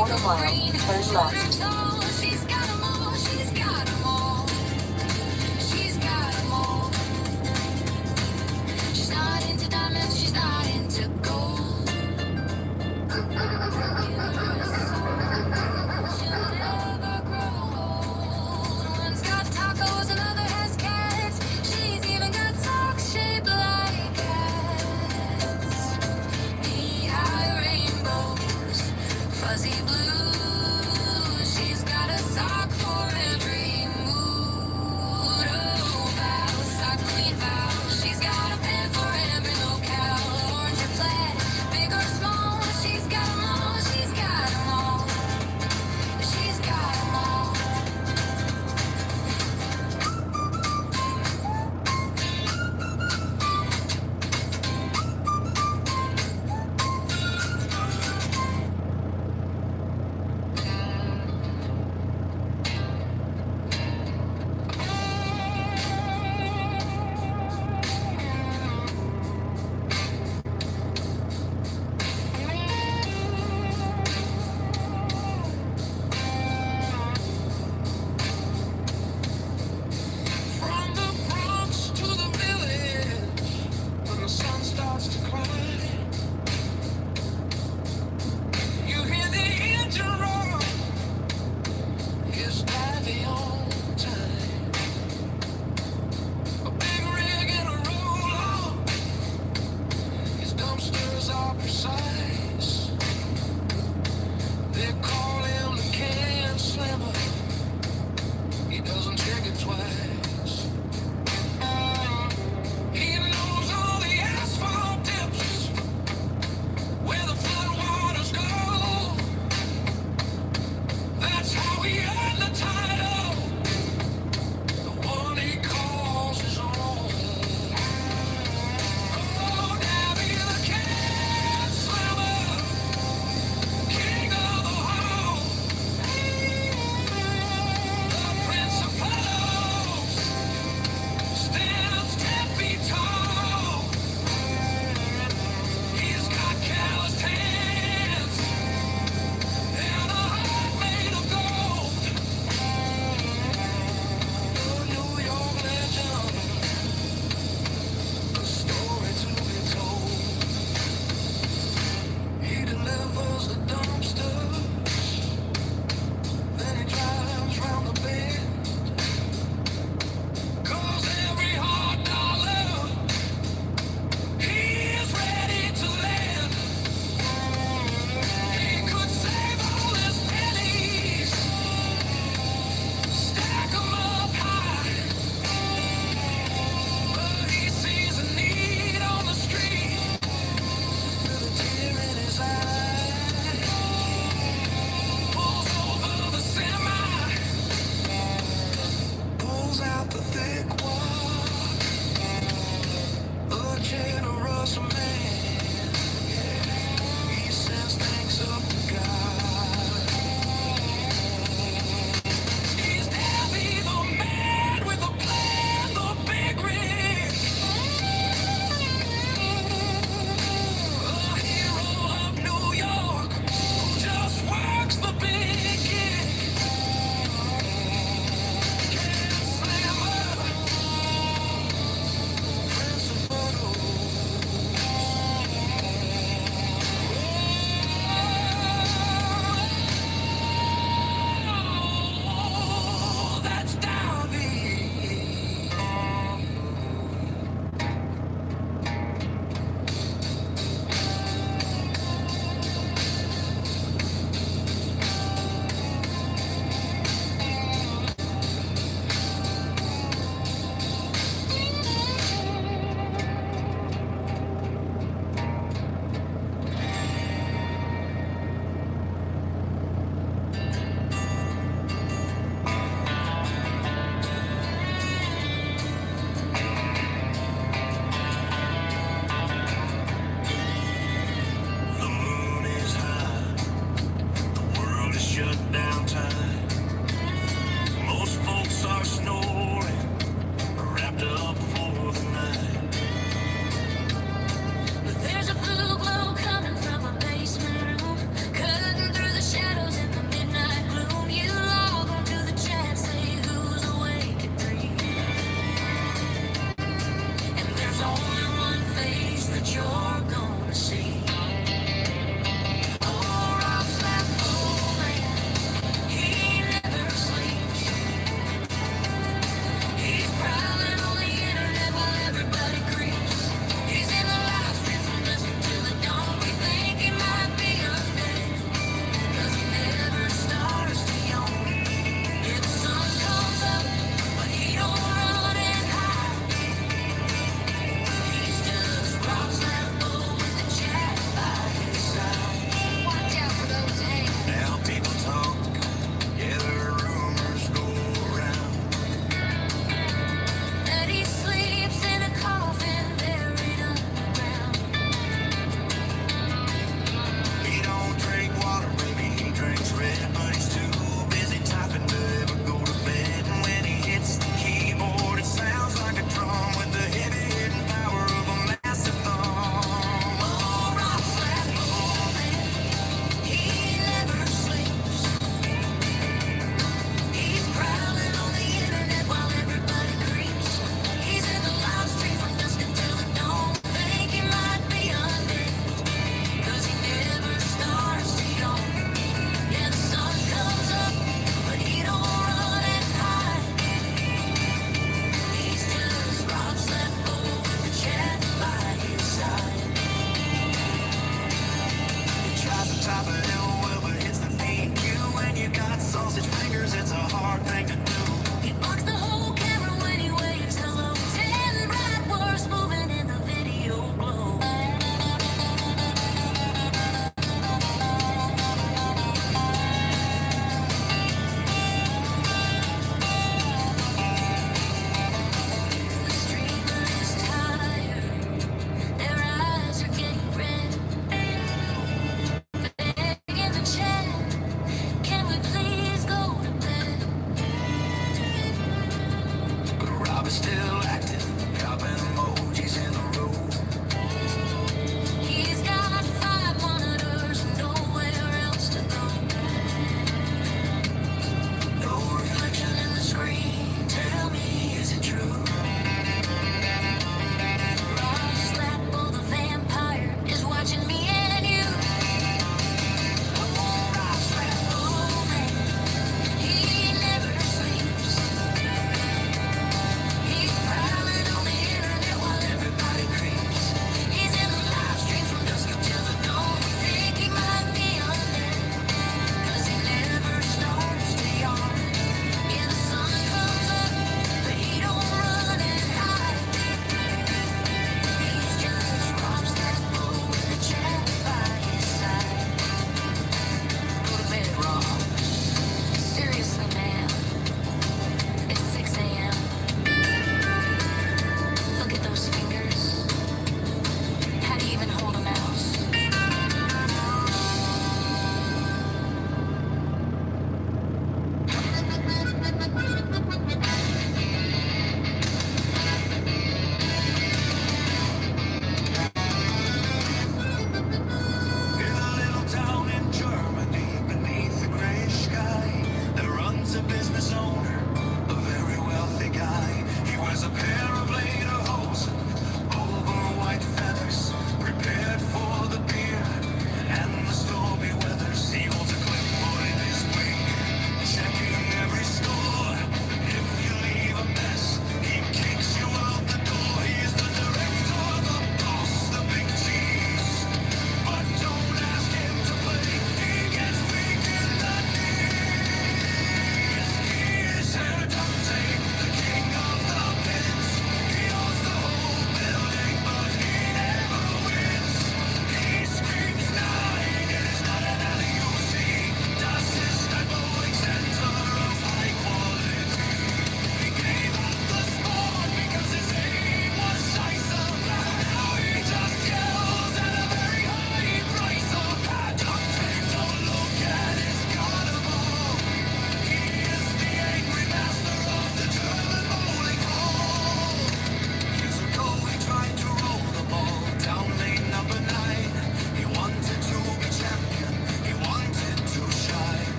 quarter mile, turn left. She's got 'em all, she's got 'em all. She's got 'em all. She's not into diamonds, she's not into gold. Give her a soul, she'll never grow old. One's got tacos, another has cats. She's even got socks shaped like cats. Knee-high rainbows, fuzzy blue. She's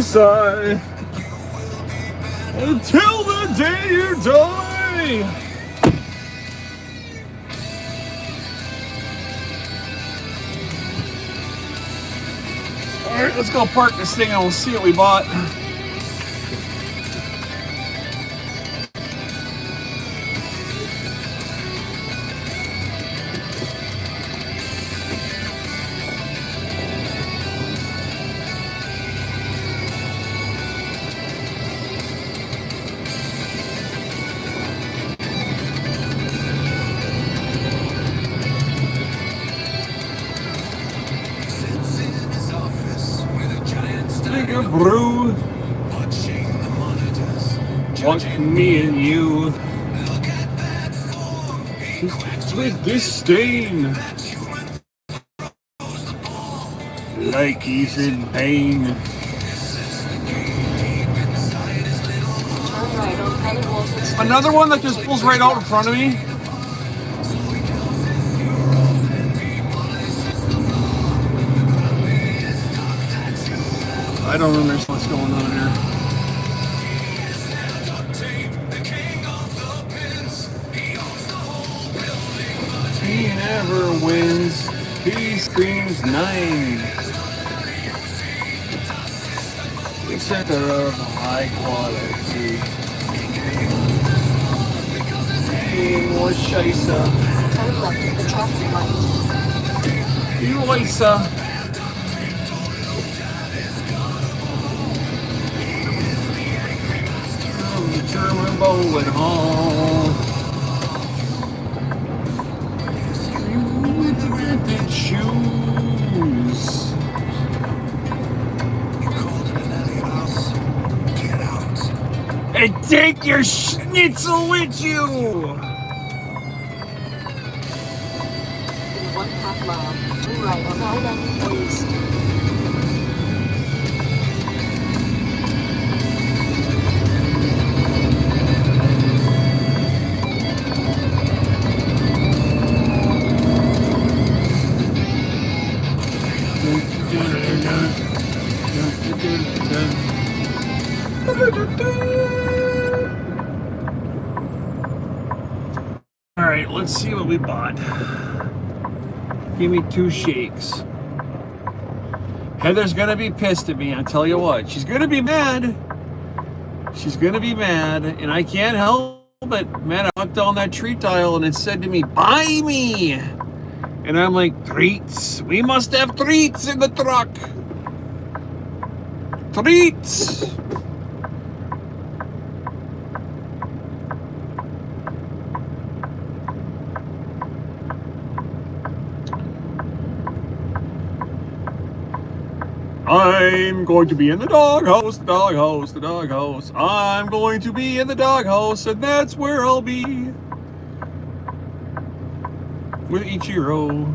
side until the day you die. All right, let's go park this thing and we'll see what we bought. Take a brew, watching me and you. With disdain, like he's in pain. Turn right on Helen Walton Street. Another one that just pulls right out in front of me. I don't understand what's going on here. He never wins. He screams 9. The center of high quality. He was Scheisse. Turn left at the traffic light. You Lisa. German bowling hall. With the vintage shoes. And take your schnitzel with you. In 1/2 mile, turn right on I-94 East. All right, let's see what we bought. Give me 2 shakes. Heather's gonna be pissed at me, I'll tell you what. She's gonna be mad. She's gonna be mad, and I can't help it. Man, I walked down that tree tile and it said to me, buy me. And I'm like, treats. We must have treats in the truck. Treats. I'm going to be in the doghouse, the doghouse, the doghouse. I'm going to be in the doghouse, and that's where I'll be. With Ichiro.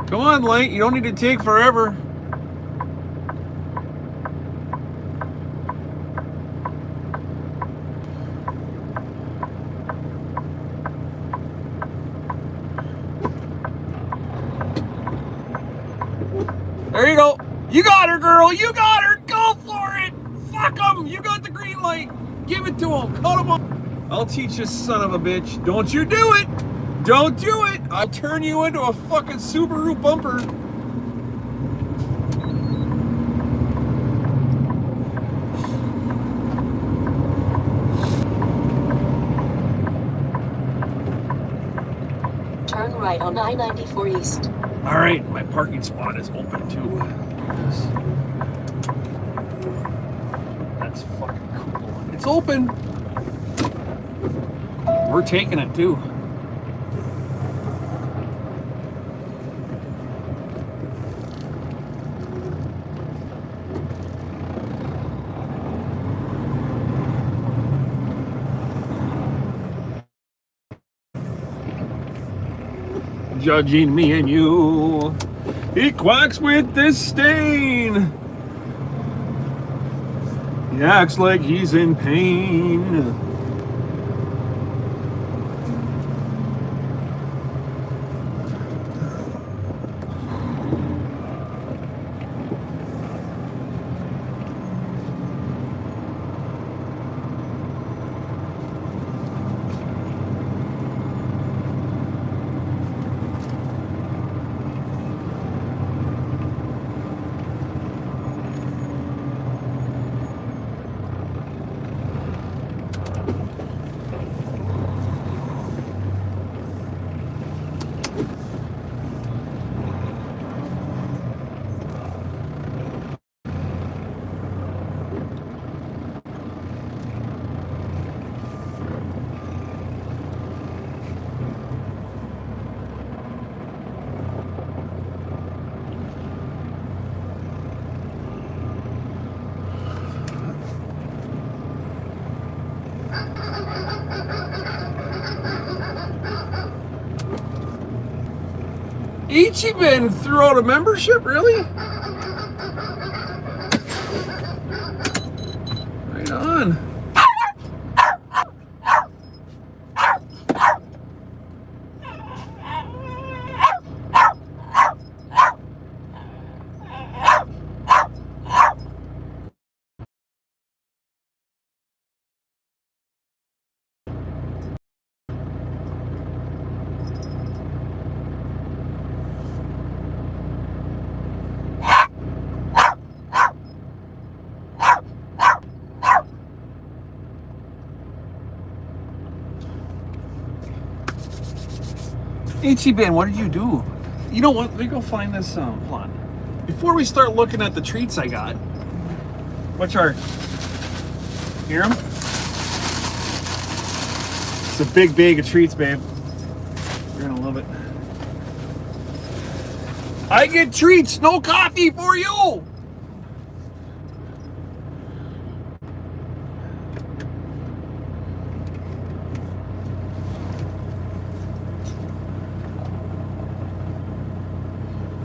Come on, Light. You don't need to take forever. There you go. You got her, girl. You got her. Go for it. Fuck him. You got the green light. Give it to him. Cut him off. I'll teach you, son of a bitch. Don't you do it. Don't do it. I'll turn you into a fucking Subaru bumper. Turn right on I-94 East. All right, my parking spot is open too. That's fucking cool. It's open. We're taking it too. Judging me and you, he quacks with disdain. He acts like he's in pain. Ichiban threw out a membership, really? Right on. Ichiban, what did you do? You know what? Let me go find this hold on. Before we start looking at the treats I got, which are, hear them? It's a big bag of treats, babe. You're gonna love it. I get treats, no coffee for you!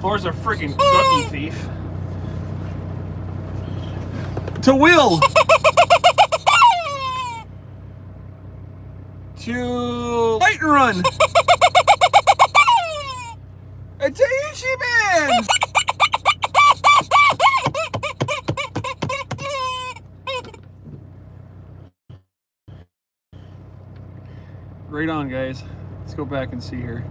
Thor's a freaking cookie thief. To Will. To Light and Run. And to Ichiban. Right on, guys. Let's go back and see here.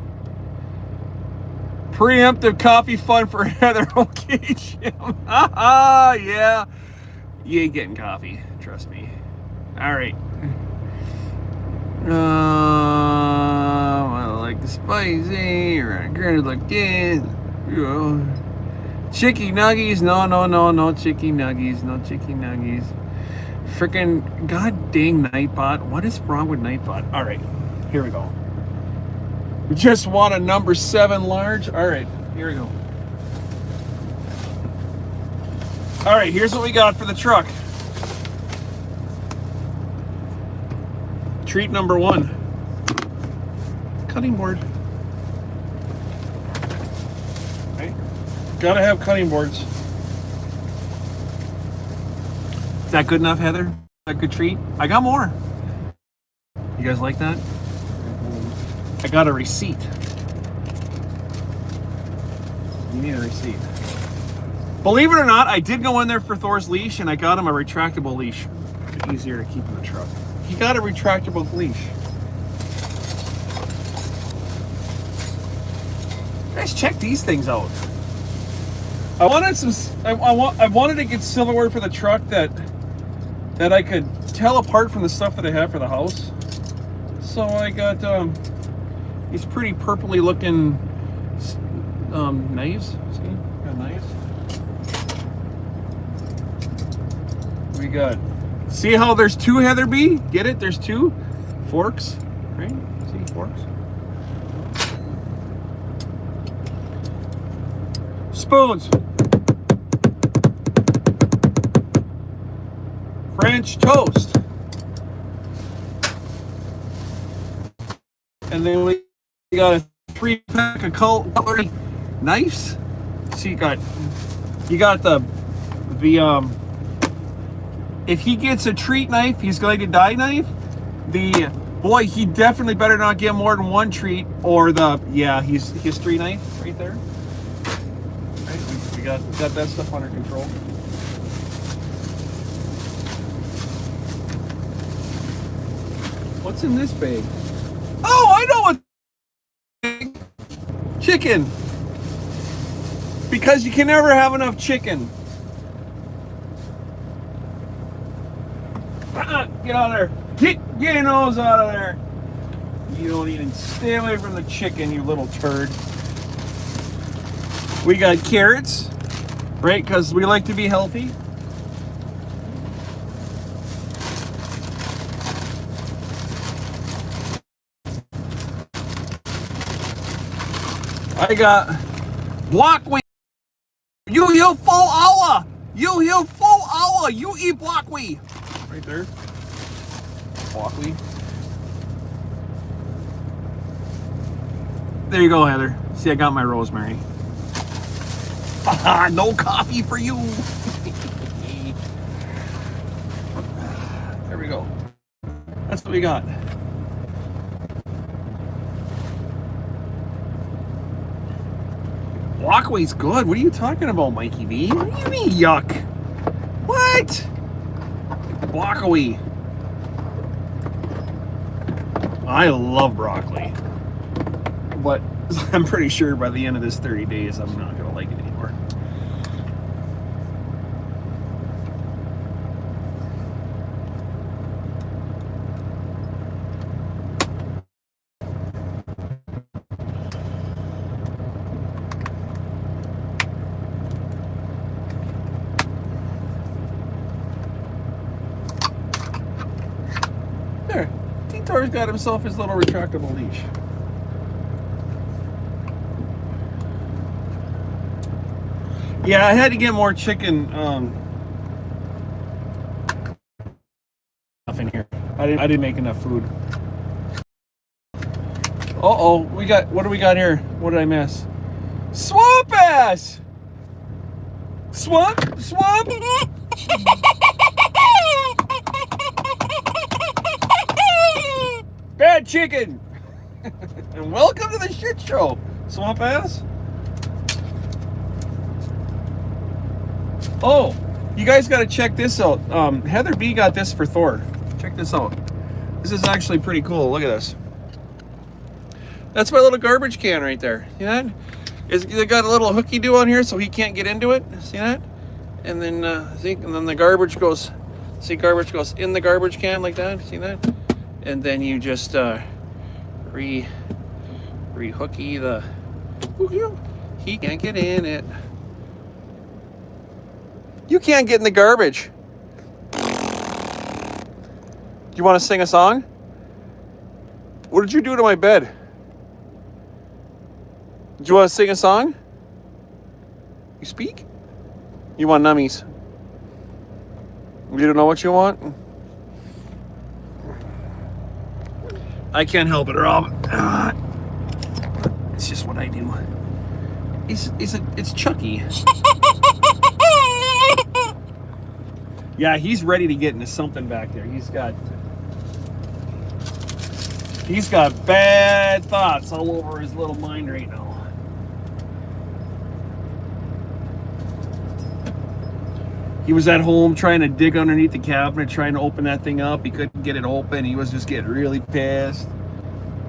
Preemptive coffee fun for Heather. Okay, Jim. Yeah. You ain't getting coffee. Trust me. All right. I like the spicy. Granted like this. Chicky nuggies. No chicky nuggies. No chicky nuggies. Freaking god dang Nightbot. What is wrong with Nightbot? All right. Here we go. We just want a number 7 large. All right, here we go. All right, here's what we got for the truck. Treat number 1. Cutting board. Okay. Gotta have cutting boards. Is that good enough, Heather? A good treat? I got more. You guys like that? I got a receipt. You need a receipt. Believe it or not, I did go in there for Thor's leash and I got him a retractable leash. Easier to keep in the truck. He got a retractable leash. Guys, check these things out. I wanted some. I wanted to get silverware for the truck that I could tell apart from the stuff that I have for the house. So I got these pretty purpley looking knives. See, got knives. We got. See how there's 2 Heather B? Get it? There's 2 forks, right? See, forks. Spoons. French toast. And then we got a 3-pack of cutlery knives. So you got the if he gets a treat knife, he's going to die knife. Boy, he definitely better not get more than 1 treat, or his history knife right there. Right, we got that stuff under control. What's in this bag? Oh, I know what. Chicken. Because you can never have enough chicken. Get out of there. Get your nose out of there. You don't even stay away from the chicken, you little turd. We got carrots, right? Because we like to be healthy. I got blockweed. You full hour. You full hour. You eat blockweed. Right there. Blockweed. There you go, Heather. See, I got my rosemary. No coffee for you. There we go. That's what we got. Walkway's good. What are you talking about, Mikey V? What do you mean, yuck? What? Broccoli. I love broccoli. But I'm pretty sure by the end of this 30 days, I'm not going to like it anymore. There. Thor's got himself his little retractable leash. Yeah, I had to get more chicken stuff in here. I didn't make enough food. Uh-oh, what do we got here? What did I miss? Swamp ass! Swamp! Bad chicken! And welcome to the shit show, swamp ass. Oh, you guys got to check this out. Heather B got this for Thor. Check this out. This is actually pretty cool. Look at this. That's my little garbage can right there. See that? It got a little hooky do on here so he can't get into it. See that? And then the garbage goes. See, garbage goes in the garbage can like that. See that? And then you just re-hooky the. He can't get in it. You can't get in the garbage. Do you want to sing a song? What did you do to my bed? Do you want to sing a song? You speak? You want nummies? You don't know what you want? I can't help it, Rob. It's just what I do. It's Chucky. Yeah, he's ready to get into something back there. He's got bad thoughts all over his little mind right now. He was at home trying to dig underneath the cabinet, trying to open that thing up. He couldn't get it open. He was just getting really pissed.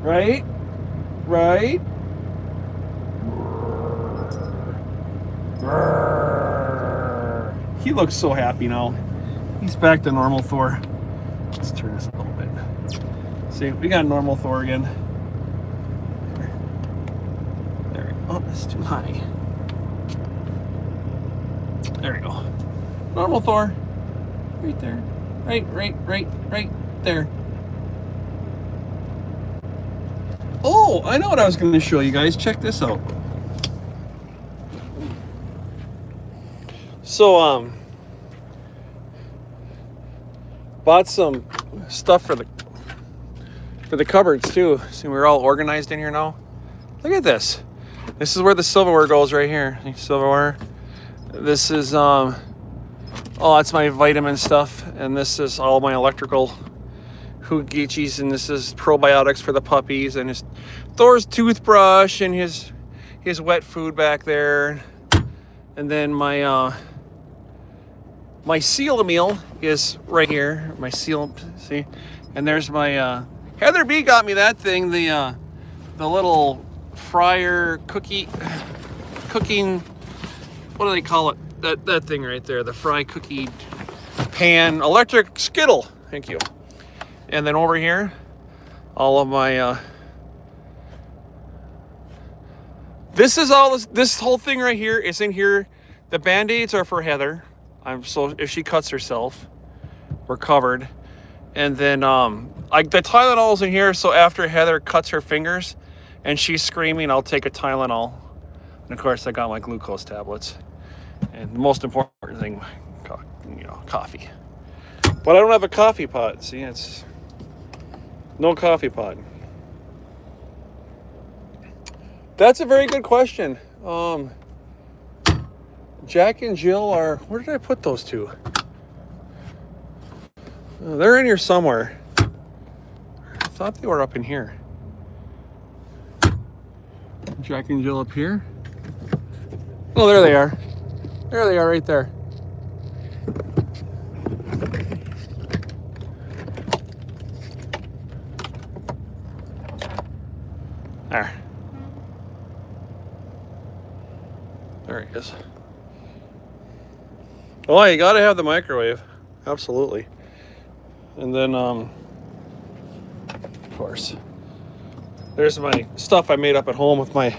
Right? Right? He looks so happy now. He's back to normal Thor. Let's turn this a little bit. See, we got normal Thor again. There. Oh, it's too high. There we go. Normal Thor. Right there. Right there. Oh, I know what I was going to show you guys. Check this out. So, bought some stuff for the cupboards too. See, we're all organized in here now. Look at this. This is where the silverware goes right here. Silverware. This is oh, that's my vitamin stuff, and this is all my electrical hoogichis, and this is probiotics for the puppies, and his Thor's toothbrush, and his wet food back there, and then my seal meal is right here. My seal, see, and there's my Heather B got me that thing, the little fryer cooking. What do they call it? That thing right there, the fry cookie pan, electric skittle. Thank you. And then over here, all of my this is all this whole thing right here is in here. The band-aids are for Heather. So if she cuts herself, we're covered. And then the Tylenol's in here, so after Heather cuts her fingers and she's screaming, I'll take a Tylenol. And of course I got my glucose tablets. And the most important thing, coffee. But I don't have a coffee pot. See, it's no coffee pot. That's a very good question. Jack and Jill are... Where did I put those two? They're in here somewhere. I thought they were up in here. Jack and Jill up here. Oh, there they are. There they are right there. There. There he is. Oh, you gotta have the microwave. Absolutely. And then, of course, there's my stuff I made up at home with my,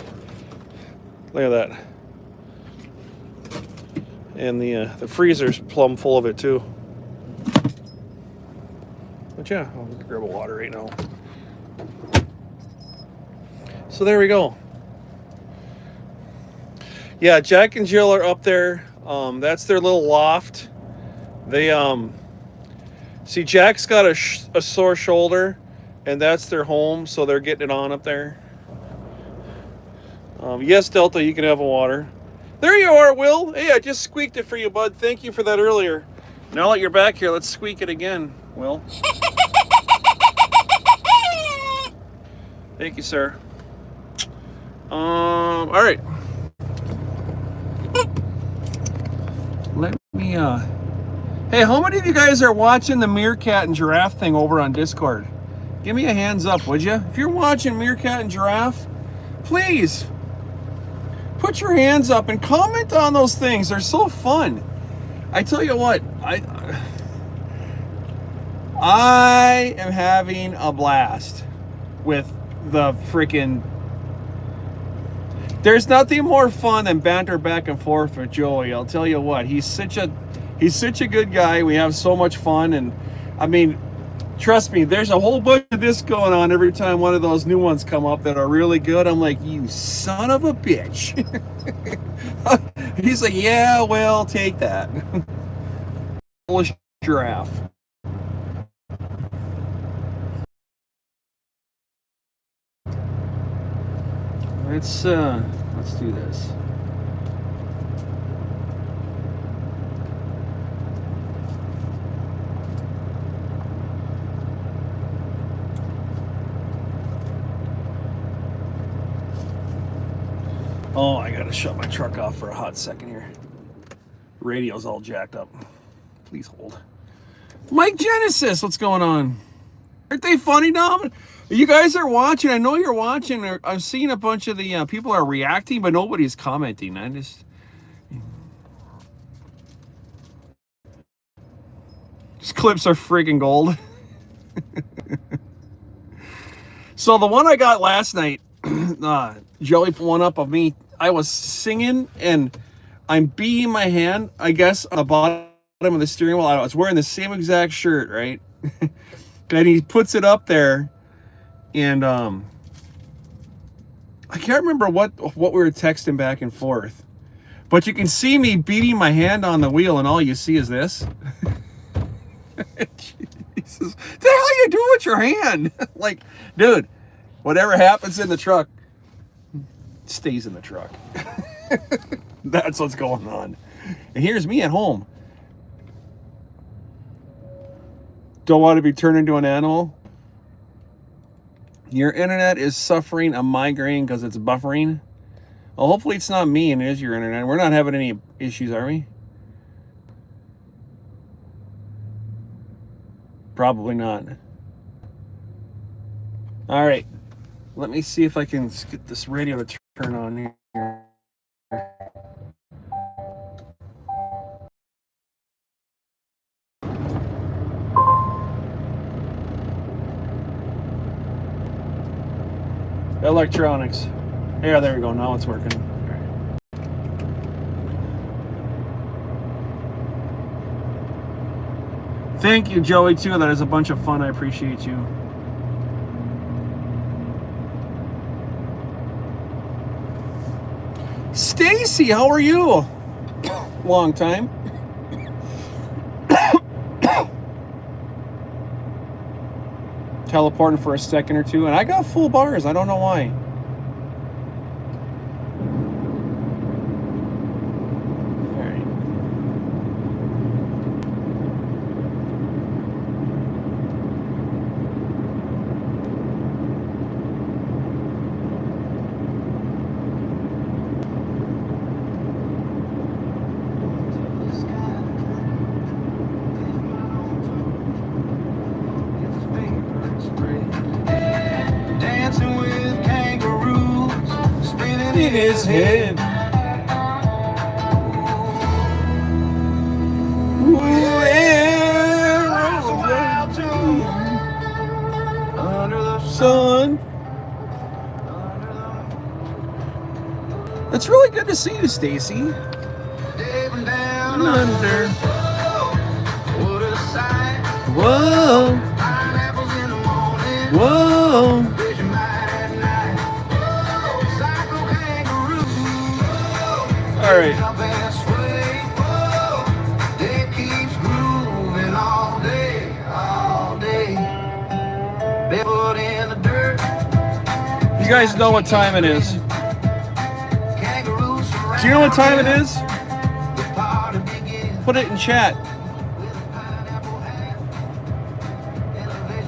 look at that. And the freezer's plumb full of it too. But yeah, I'll grab a water right now. So there we go. Yeah, Jack and Jill are up there. That's their little loft. They, see, Jack's got a sore shoulder, and that's their home, so they're getting it on up there. Yes, Delta, you can have a water. There you are, Will. Hey, I just squeaked it for you, bud. Thank you for that earlier. Now that you're back here, let's squeak it again, Will. Thank you, sir. All right. Let me, hey, how many of you guys are watching the meerkat and giraffe thing over on Discord? Give me a hands up, would you? If you're watching meerkat and giraffe, please put your hands up and comment on those things. They're so fun. I tell you what, I am having a blast with the freaking... There's nothing more fun than banter back and forth with Joey. I'll tell you what, he's such a good guy. We have so much fun, and I mean, trust me, there's a whole bunch of this going on every time one of those new ones come up that are really good. I'm like, you son of a bitch. He's like, yeah, well, take that. Polish giraffe. Let's do this. Oh, I gotta shut my truck off for a hot second here. Radio's all jacked up. Please hold. Mike Genesis, what's going on? Aren't they funny, Dom? You guys are watching. I know you're watching. I've seen a bunch of the people are reacting, but nobody's commenting. These clips are freaking gold. So the one I got last night, Joey put one up of me. I was singing and I'm beating my hand, I guess, on the bottom of the steering wheel. I was wearing the same exact shirt, right? And he puts it up there. And I can't remember what we were texting back and forth, but you can see me beating my hand on the wheel, and all you see is this. Jesus, what the hell you doing with your hand? Like, dude, whatever happens in the truck stays in the truck. That's what's going on. And here's me at home. Don't want to be turned into an animal. Your internet is suffering a migraine because it's buffering. Well, hopefully it's not me and it is your internet. We're not having any issues, are we? Probably not. All right. Let me see if I can get this radio to turn on here. Electronics. Yeah, there we go. Now it's working. All right. Thank you, Joey, too. That is a bunch of fun. I appreciate you. Stacy, how are you? Long time. Teleporting for a second or two, and I got full bars. I don't know why. his head. Sun. It's really good to see you, Stacy. Under. Whoa. Whoa. All right. You guys know what time it is. Do you know what time it is? Put it in chat.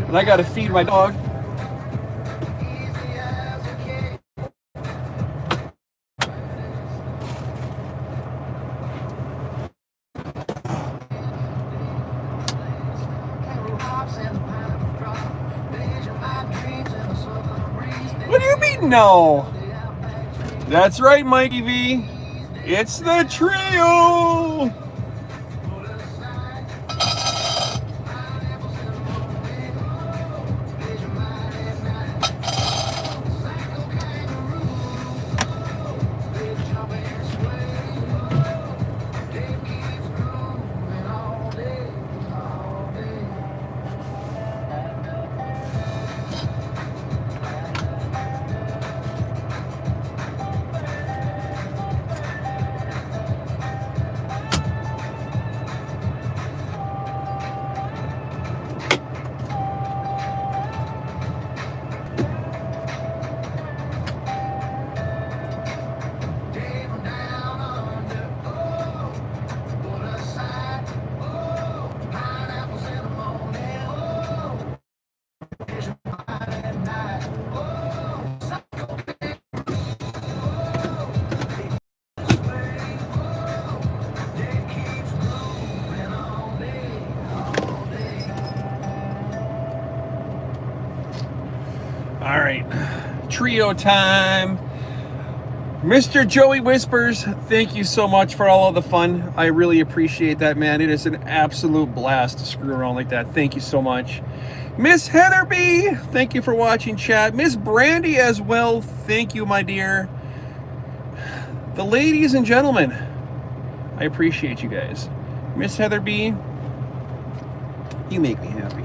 And I gotta feed my dog. What do you mean no? That's right, Mikey V. It's the trio. All right, trio time. Mr. Joey Whispers, thank you so much for all of the fun. I really appreciate that, man. It is an absolute blast to screw around like that. Thank you so much. Miss Heather B, thank you for watching, chat. Miss Brandy as well, thank you, my dear. The ladies and gentlemen, I appreciate you guys. Miss Heather B, you make me happy.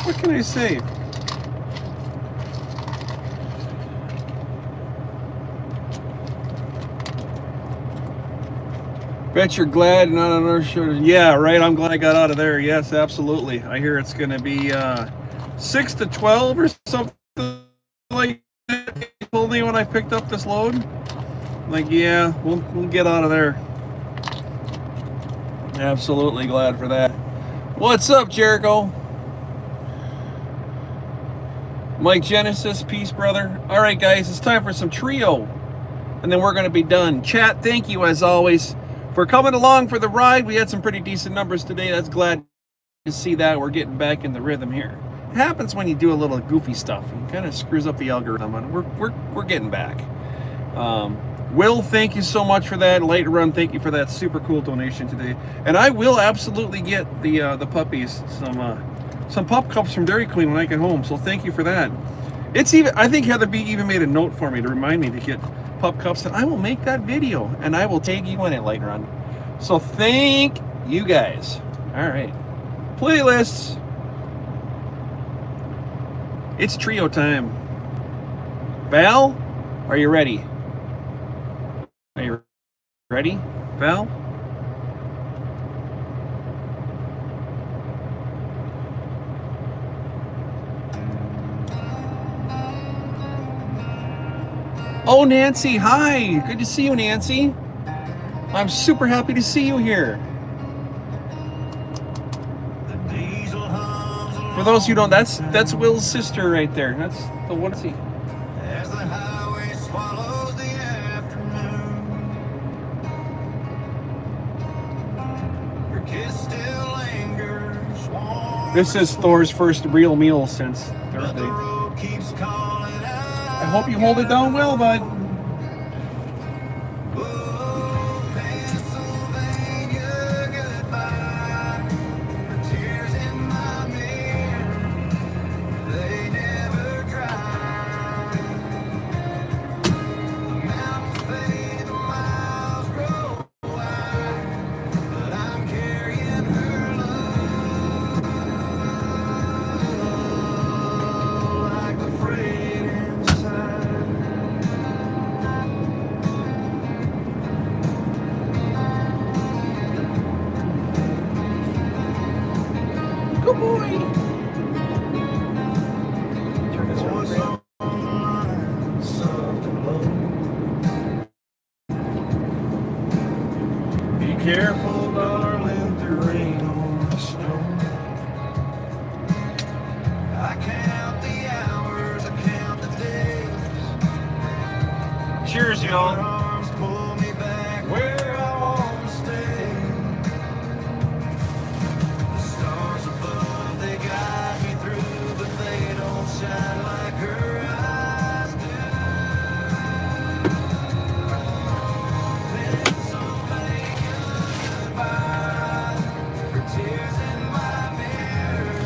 What can I say? Bet you're glad not on our show. Yeah, right. I'm glad I got out of there. Yes, absolutely. I hear it's going to be 6 to 12 or something like that. They told me when I picked up this load. I'm like, yeah, we'll get out of there. Absolutely glad for that. What's up, Jericho? Mike Genesis, peace, brother. All right, guys, it's time for some trio, and then we're going to be done. Chat, thank you as always for coming along for the ride. We had some pretty decent numbers today. That's glad to see that. We're getting back in the rhythm here. It happens when you do a little goofy stuff. It kind of screws up the algorithm, and we're getting back. Will, thank you so much for that. Light Run, thank you for that super cool donation today. And I will absolutely get the puppies some pup cups from Dairy Queen when I get home. So thank you for that. It's even, I think Heather B even made a note for me to remind me to get pup cups, and I will make that video and I will tag you in it, Light Run. So thank you guys. All right, playlists. It's trio time. Val, are you ready? Are you ready, Val? Oh, Nancy, hi. Good to see you, Nancy. I'm super happy to see you here. For those who don't, that's Will's sister right there. That's the one. See. As the highway swallows the afternoon, her kiss still lingers warm. This is Thor's first real meal since Thursday. I hope you hold it down well, bud. Good boy. Turn this around. Be careful, darling, there ain't no snow. I count the hours, I count the days. Cheers, y'all. Your arms pull me back where I want to stay. The stars above, they guide me through, but they don't shine like her eyes do. Pennsylvania goodbye, her tears in my mirror.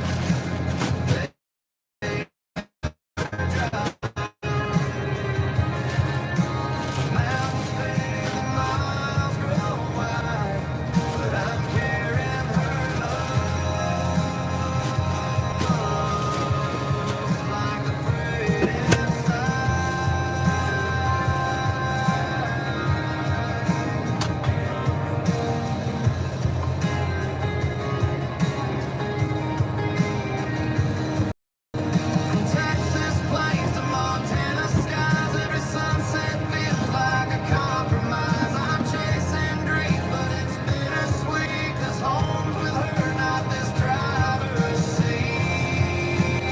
Mountains fade and miles grow wide, but I'm carrying her love like the freight From Texas plains to Montana skies, every sunset feels like a compromise. I'm chasing dreams, but it's bittersweet, 'cause home's with her, not this driver's seat.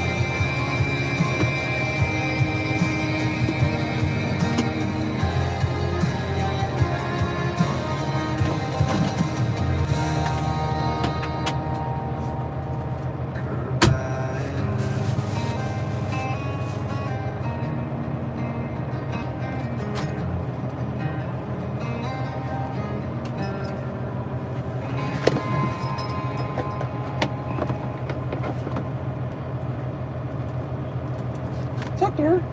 What's up, Thor?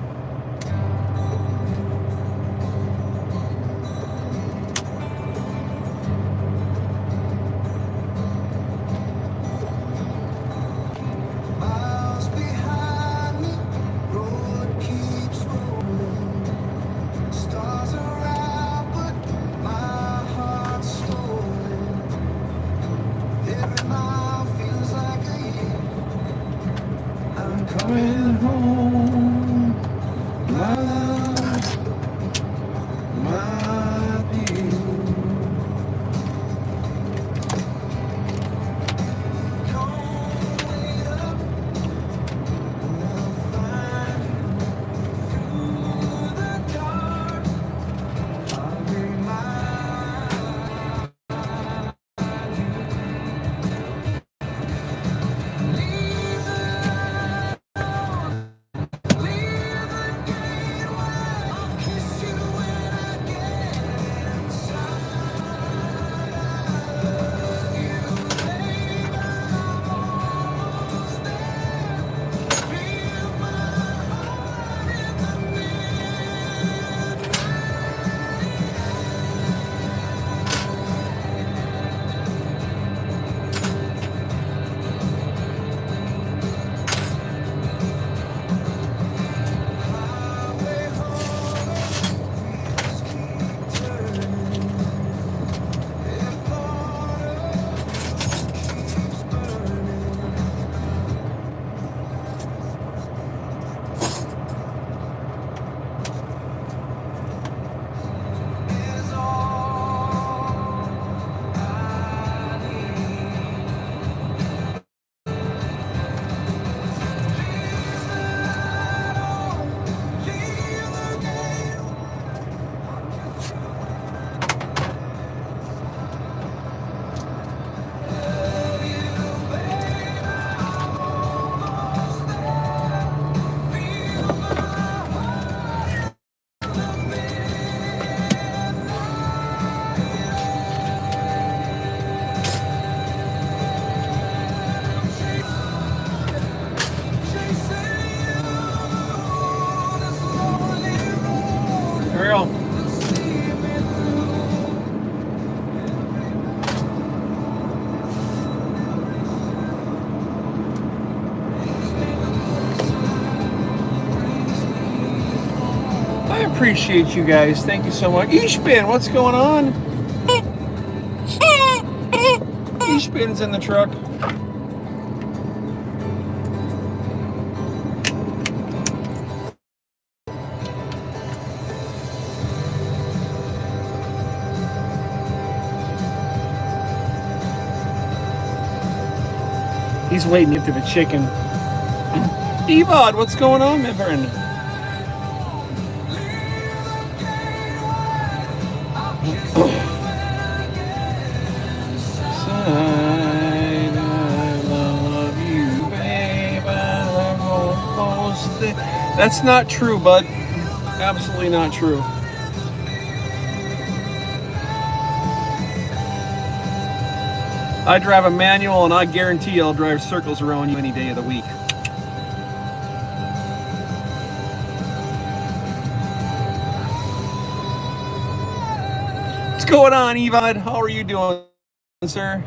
Miles behind me, road keeps rolling. Stars are out, but my heart's stolen. Every mile feels like a year. I'm coming home, my love, my dear. Don't wait up, and I'll find you through the dark. I'll remind you. Leave the light on, leave the gate wide. I'll kiss you when I get inside. I love you, babe. I'm almost there. Feel my heart in the highway home. Wheels keep turning. If thought keeps burning. Is all I need. Leave the light on, leave the gate. Love you, babe. I'm almost there. Feel my heart in the Ariel. I appreciate you guys. Thank you so much. Ishbin, what's going on? Ishbin's in the truck. He's waiting to get to the chicken. Evod, what's going on, my friend? I love you, babe. I love you most. That's not true, bud. Absolutely not true. I drive a manual, and I guarantee I'll drive circles around you any day of the week. What's going on, Evod? How are you doing, sir?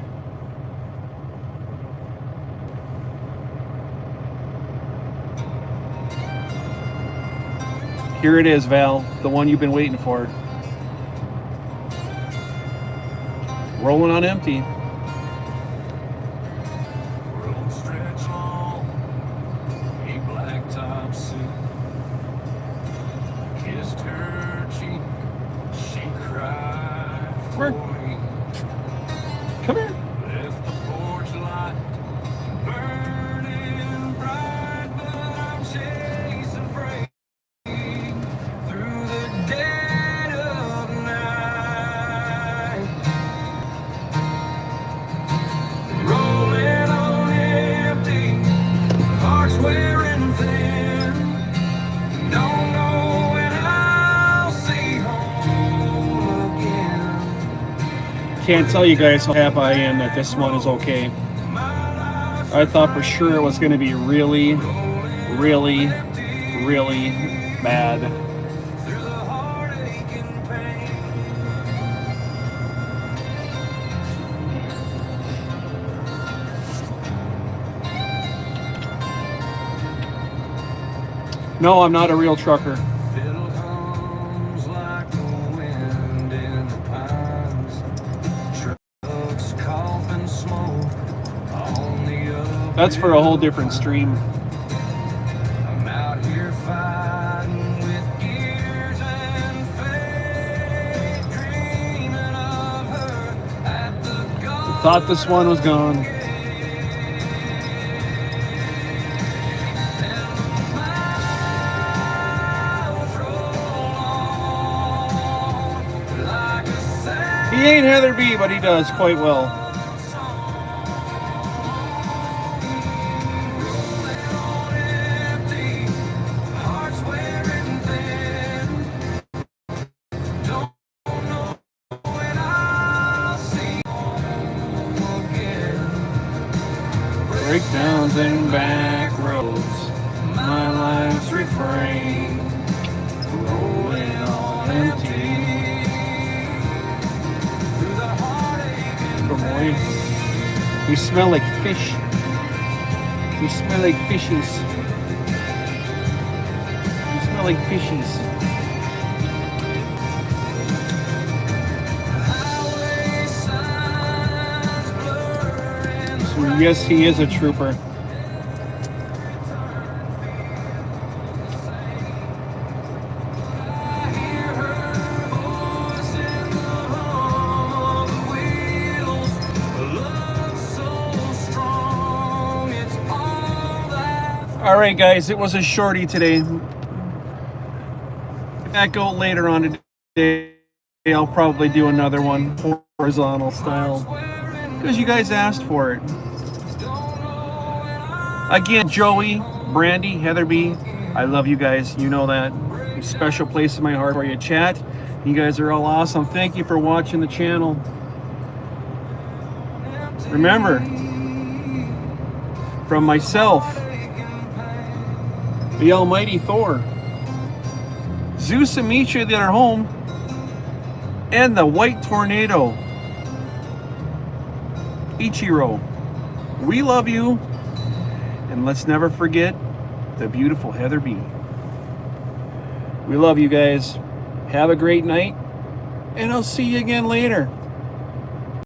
Here it is, Val, the one you've been waiting for. Rolling on empty. Road stretch long, a blacktop suit. Kissed her cheek, she cried for me. Come here. Left the porch light burning bright, but I'm chasing freight through the dead of night. Rolling on empty, hearts wearing thin. Don't know when I'll see home again. Can't tell you guys how happy I am that this one is okay. I thought for sure it was going to be really, really, really bad. Through the heartache and pain. No, I'm not a real trucker. Fiddle hums like the wind in the pines. Trucks cough and smoke on the up. That's for a whole different stream. I'm out here fighting with gears and fate, dreaming of her at the golden Thought this one was gone. miles roll on like a sad He ain't Heather B, but he does quite well. empty, hearts wearing thin. Don't know when I'll see home again. Breakdowns and back roads, my life's refrain. Rolling on empty. Through the heartache and Oh boy. We smell like fish. We smell like fishies. We smell like fishies. highway signs blurring. So yes, he is a trooper. I hear her voice in the hum of the wheels. A love so strong, it's all that. All right, guys, it was a shorty today. If that go later on today, I'll probably do another one horizontal style because you guys asked for it. Again, Joey, Brandy, Heather B, I love you guys. You know that. A special place in my heart for you. Chat. You guys are all awesome. Thank you for watching the channel. Remember, from myself, the almighty Thor, Zeus and Misha that are home, and the white tornado, Ichiro. We love you, and let's never forget the beautiful Heather B. We love you guys. Have a great night, and I'll see you again later.